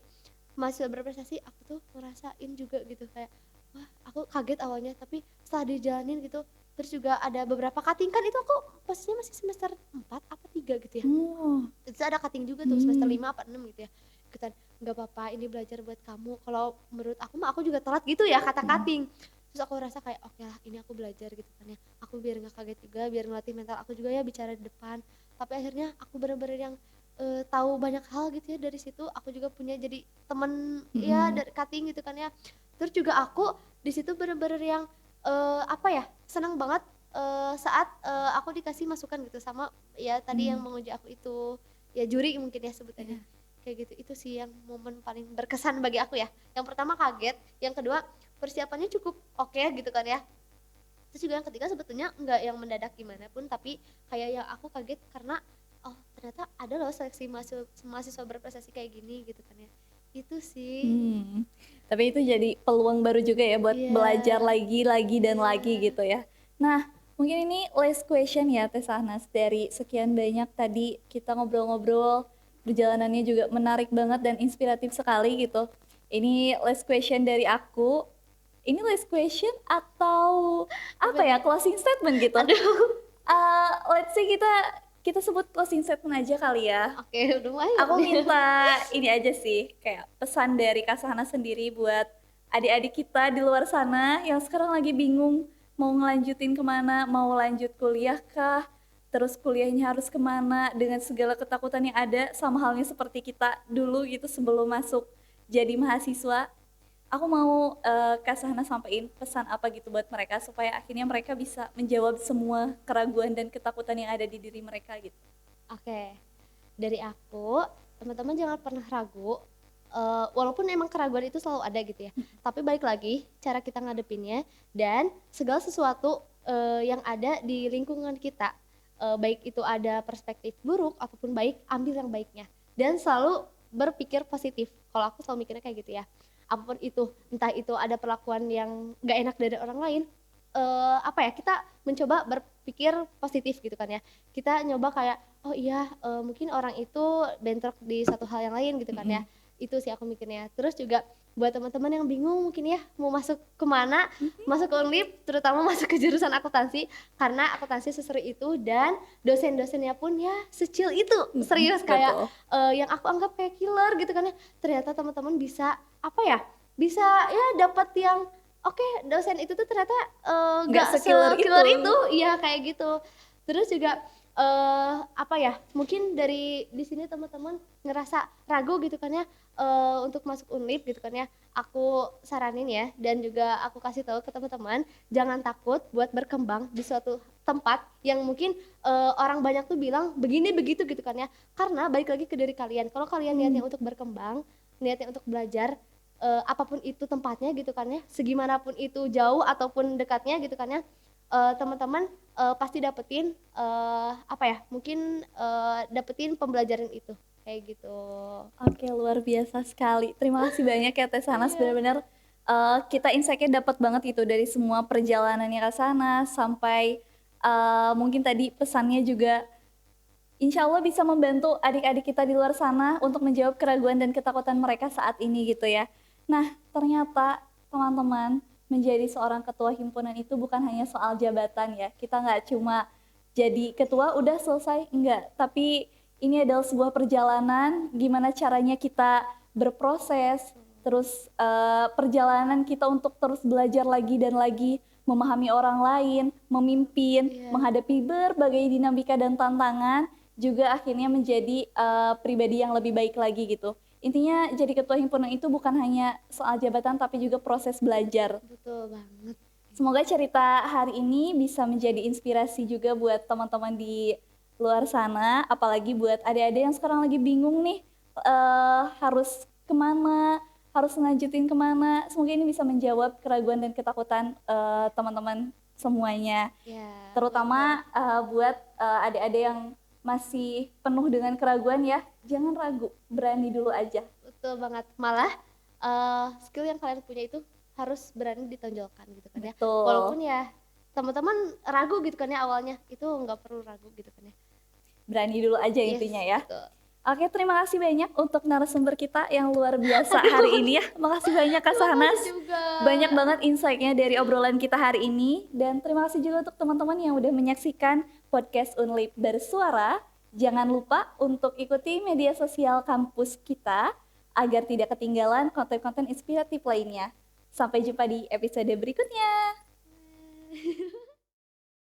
mahasiswa berprestasi, aku tuh ngerasain juga gitu kayak, wah aku kaget awalnya, tapi setelah dijalanin gitu, terus juga ada beberapa cutting, kan itu aku posisinya masih semester 4 apa 3 gitu ya, Oh. terus ada cutting juga tuh semester Hmm. 5 apa 6 gitu ya, ikutan, nggak apa-apa ini belajar buat kamu, kalau menurut aku mah aku juga telat gitu ya kata Mm-mm. cutting. Terus aku rasa kayak oke lah ini aku belajar gitu kan ya, aku biar nggak kaget juga, biar ngelatih mental aku juga ya bicara di depan. Tapi akhirnya aku bener-bener yang tahu banyak hal gitu ya dari situ, aku juga punya jadi temen ya Mm-mm. dari cutting gitu kan ya. Terus juga aku di situ bener-bener yang apa ya, senang banget saat aku dikasih masukan gitu sama ya tadi yang Mm. menguji aku itu, ya juri mungkin ya sebutannya, Iya. kayak gitu. Itu sih yang momen paling berkesan bagi aku ya, yang pertama kaget, yang kedua persiapannya cukup oke gitu kan ya, terus juga yang ketiga sebetulnya nggak yang mendadak gimana pun, tapi kayak yang aku kaget karena oh ternyata ada loh seleksi mahasiswa, mahasiswa berprestasi kayak gini gitu kan ya, itu sih. Hmm. Tapi itu jadi peluang baru juga ya buat Iya, belajar lagi dan lagi iya, gitu ya. Nah, mungkin ini last question ya Teh Sahnas. Dari sekian banyak tadi kita ngobrol-ngobrol, perjalanannya juga menarik banget dan inspiratif sekali gitu. Ini last question dari aku. Ini last question atau apa apa ya, nih, closing statement gitu? aduh. Let's say kita sebut closing statement aja kali ya. Oke udah mayor Aku nih. minta ini aja sih, kayak pesan dari Kak Sahana sendiri buat adik-adik kita di luar sana yang sekarang lagi bingung mau ngelanjutin kemana, mau lanjut kuliah kah, terus kuliahnya harus kemana dengan segala ketakutan yang ada, sama halnya seperti kita dulu gitu sebelum masuk jadi mahasiswa. Aku mau Kak Sahana sampaikan pesan apa gitu buat mereka supaya akhirnya mereka bisa menjawab semua keraguan dan ketakutan yang ada di diri mereka gitu. Oke, dari aku, teman-teman jangan pernah ragu, walaupun emang keraguan itu selalu ada gitu ya, tapi balik lagi cara kita ngadepinnya dan segala sesuatu, yang ada di lingkungan kita, baik itu ada perspektif buruk ataupun baik, ambil yang baiknya dan selalu berpikir positif. Kalau aku selalu mikirnya kayak gitu ya, apapun itu, entah itu ada perlakuan yang nggak enak dari orang lain, apa ya, kita mencoba berpikir positif gitu kan ya, kita nyoba kayak oh iya, mungkin orang itu bentrok di satu hal yang lain gitu kan ya. Mm-mm. Itu sih aku mikirnya. Terus juga buat teman-teman yang bingung mungkin ya mau masuk kemana, masuk ke Unlip, terutama masuk ke jurusan akuntansi, karena akuntansi seseru itu dan dosen-dosennya pun ya secil itu, Mm-mm. serius kayak Betul. yang aku anggap kayak killer gitu kan ya. Ternyata teman-teman bisa apa ya? Bisa ya dapat yang oke, dosen itu tuh ternyata Nggak nggak sekiller sekiller itu. itu, iya kayak gitu. Terus juga apa ya, mungkin dari di sini teman-teman ngerasa ragu gitu kan ya, untuk masuk Unlip gitu kan ya, aku saranin ya dan juga aku kasih tahu ke teman-teman, jangan takut buat berkembang di suatu tempat yang mungkin orang banyak tuh bilang begini begitu gitu kan ya, karena balik lagi ke diri kalian, kalau kalian niatnya Hmm. untuk berkembang, niatnya untuk belajar, apapun itu tempatnya gitu kan ya, segimanapun itu jauh ataupun dekatnya gitu kan ya, teman-teman pasti dapetin apa ya, mungkin dapetin pembelajaran itu kayak gitu. Oke, luar biasa sekali. Terima kasih banyak ya Teh Sanas, Iya, benar-benar kita insight-nya dapat banget itu dari semua perjalanannya ke sana sampai mungkin tadi pesannya juga insya Allah bisa membantu adik-adik kita di luar sana untuk menjawab keraguan dan ketakutan mereka saat ini gitu ya. Nah, ternyata teman-teman menjadi seorang ketua himpunan itu bukan hanya soal jabatan ya. Kita nggak cuma jadi ketua udah selesai, enggak. Tapi ini adalah sebuah perjalanan gimana caranya kita berproses, terus perjalanan kita untuk terus belajar lagi dan lagi, memahami orang lain, memimpin, menghadapi berbagai dinamika dan tantangan, juga akhirnya menjadi pribadi yang lebih baik lagi gitu. Intinya jadi ketua himpunan itu bukan hanya soal jabatan tapi juga proses belajar. Betul banget. Semoga cerita hari ini bisa menjadi inspirasi juga buat teman-teman di luar sana, apalagi buat adik-adik yang sekarang lagi bingung nih harus kemana, harus ngelanjutin kemana. Semoga ini bisa menjawab keraguan dan ketakutan teman-teman semuanya. Terutama buat adik-adik yang masih penuh dengan keraguan ya, jangan ragu, berani dulu aja. Betul banget. Malah skill yang kalian punya itu harus berani ditonjolkan gitu kan ya. Betul. Walaupun ya teman-teman ragu gitu kan ya awalnya, itu nggak perlu ragu gitu kan ya. Berani dulu aja intinya ya. Betul. Oke, terima kasih banyak untuk narasumber kita yang luar biasa hari ini ya. Makasih banyak Kak Sahnas. Banyak banget insight-nya dari obrolan kita hari ini. Dan terima kasih juga untuk teman-teman yang udah menyaksikan podcast Unlip Bersuara. Jangan lupa untuk ikuti media sosial kampus kita agar tidak ketinggalan konten-konten inspiratif lainnya. Sampai jumpa di episode berikutnya.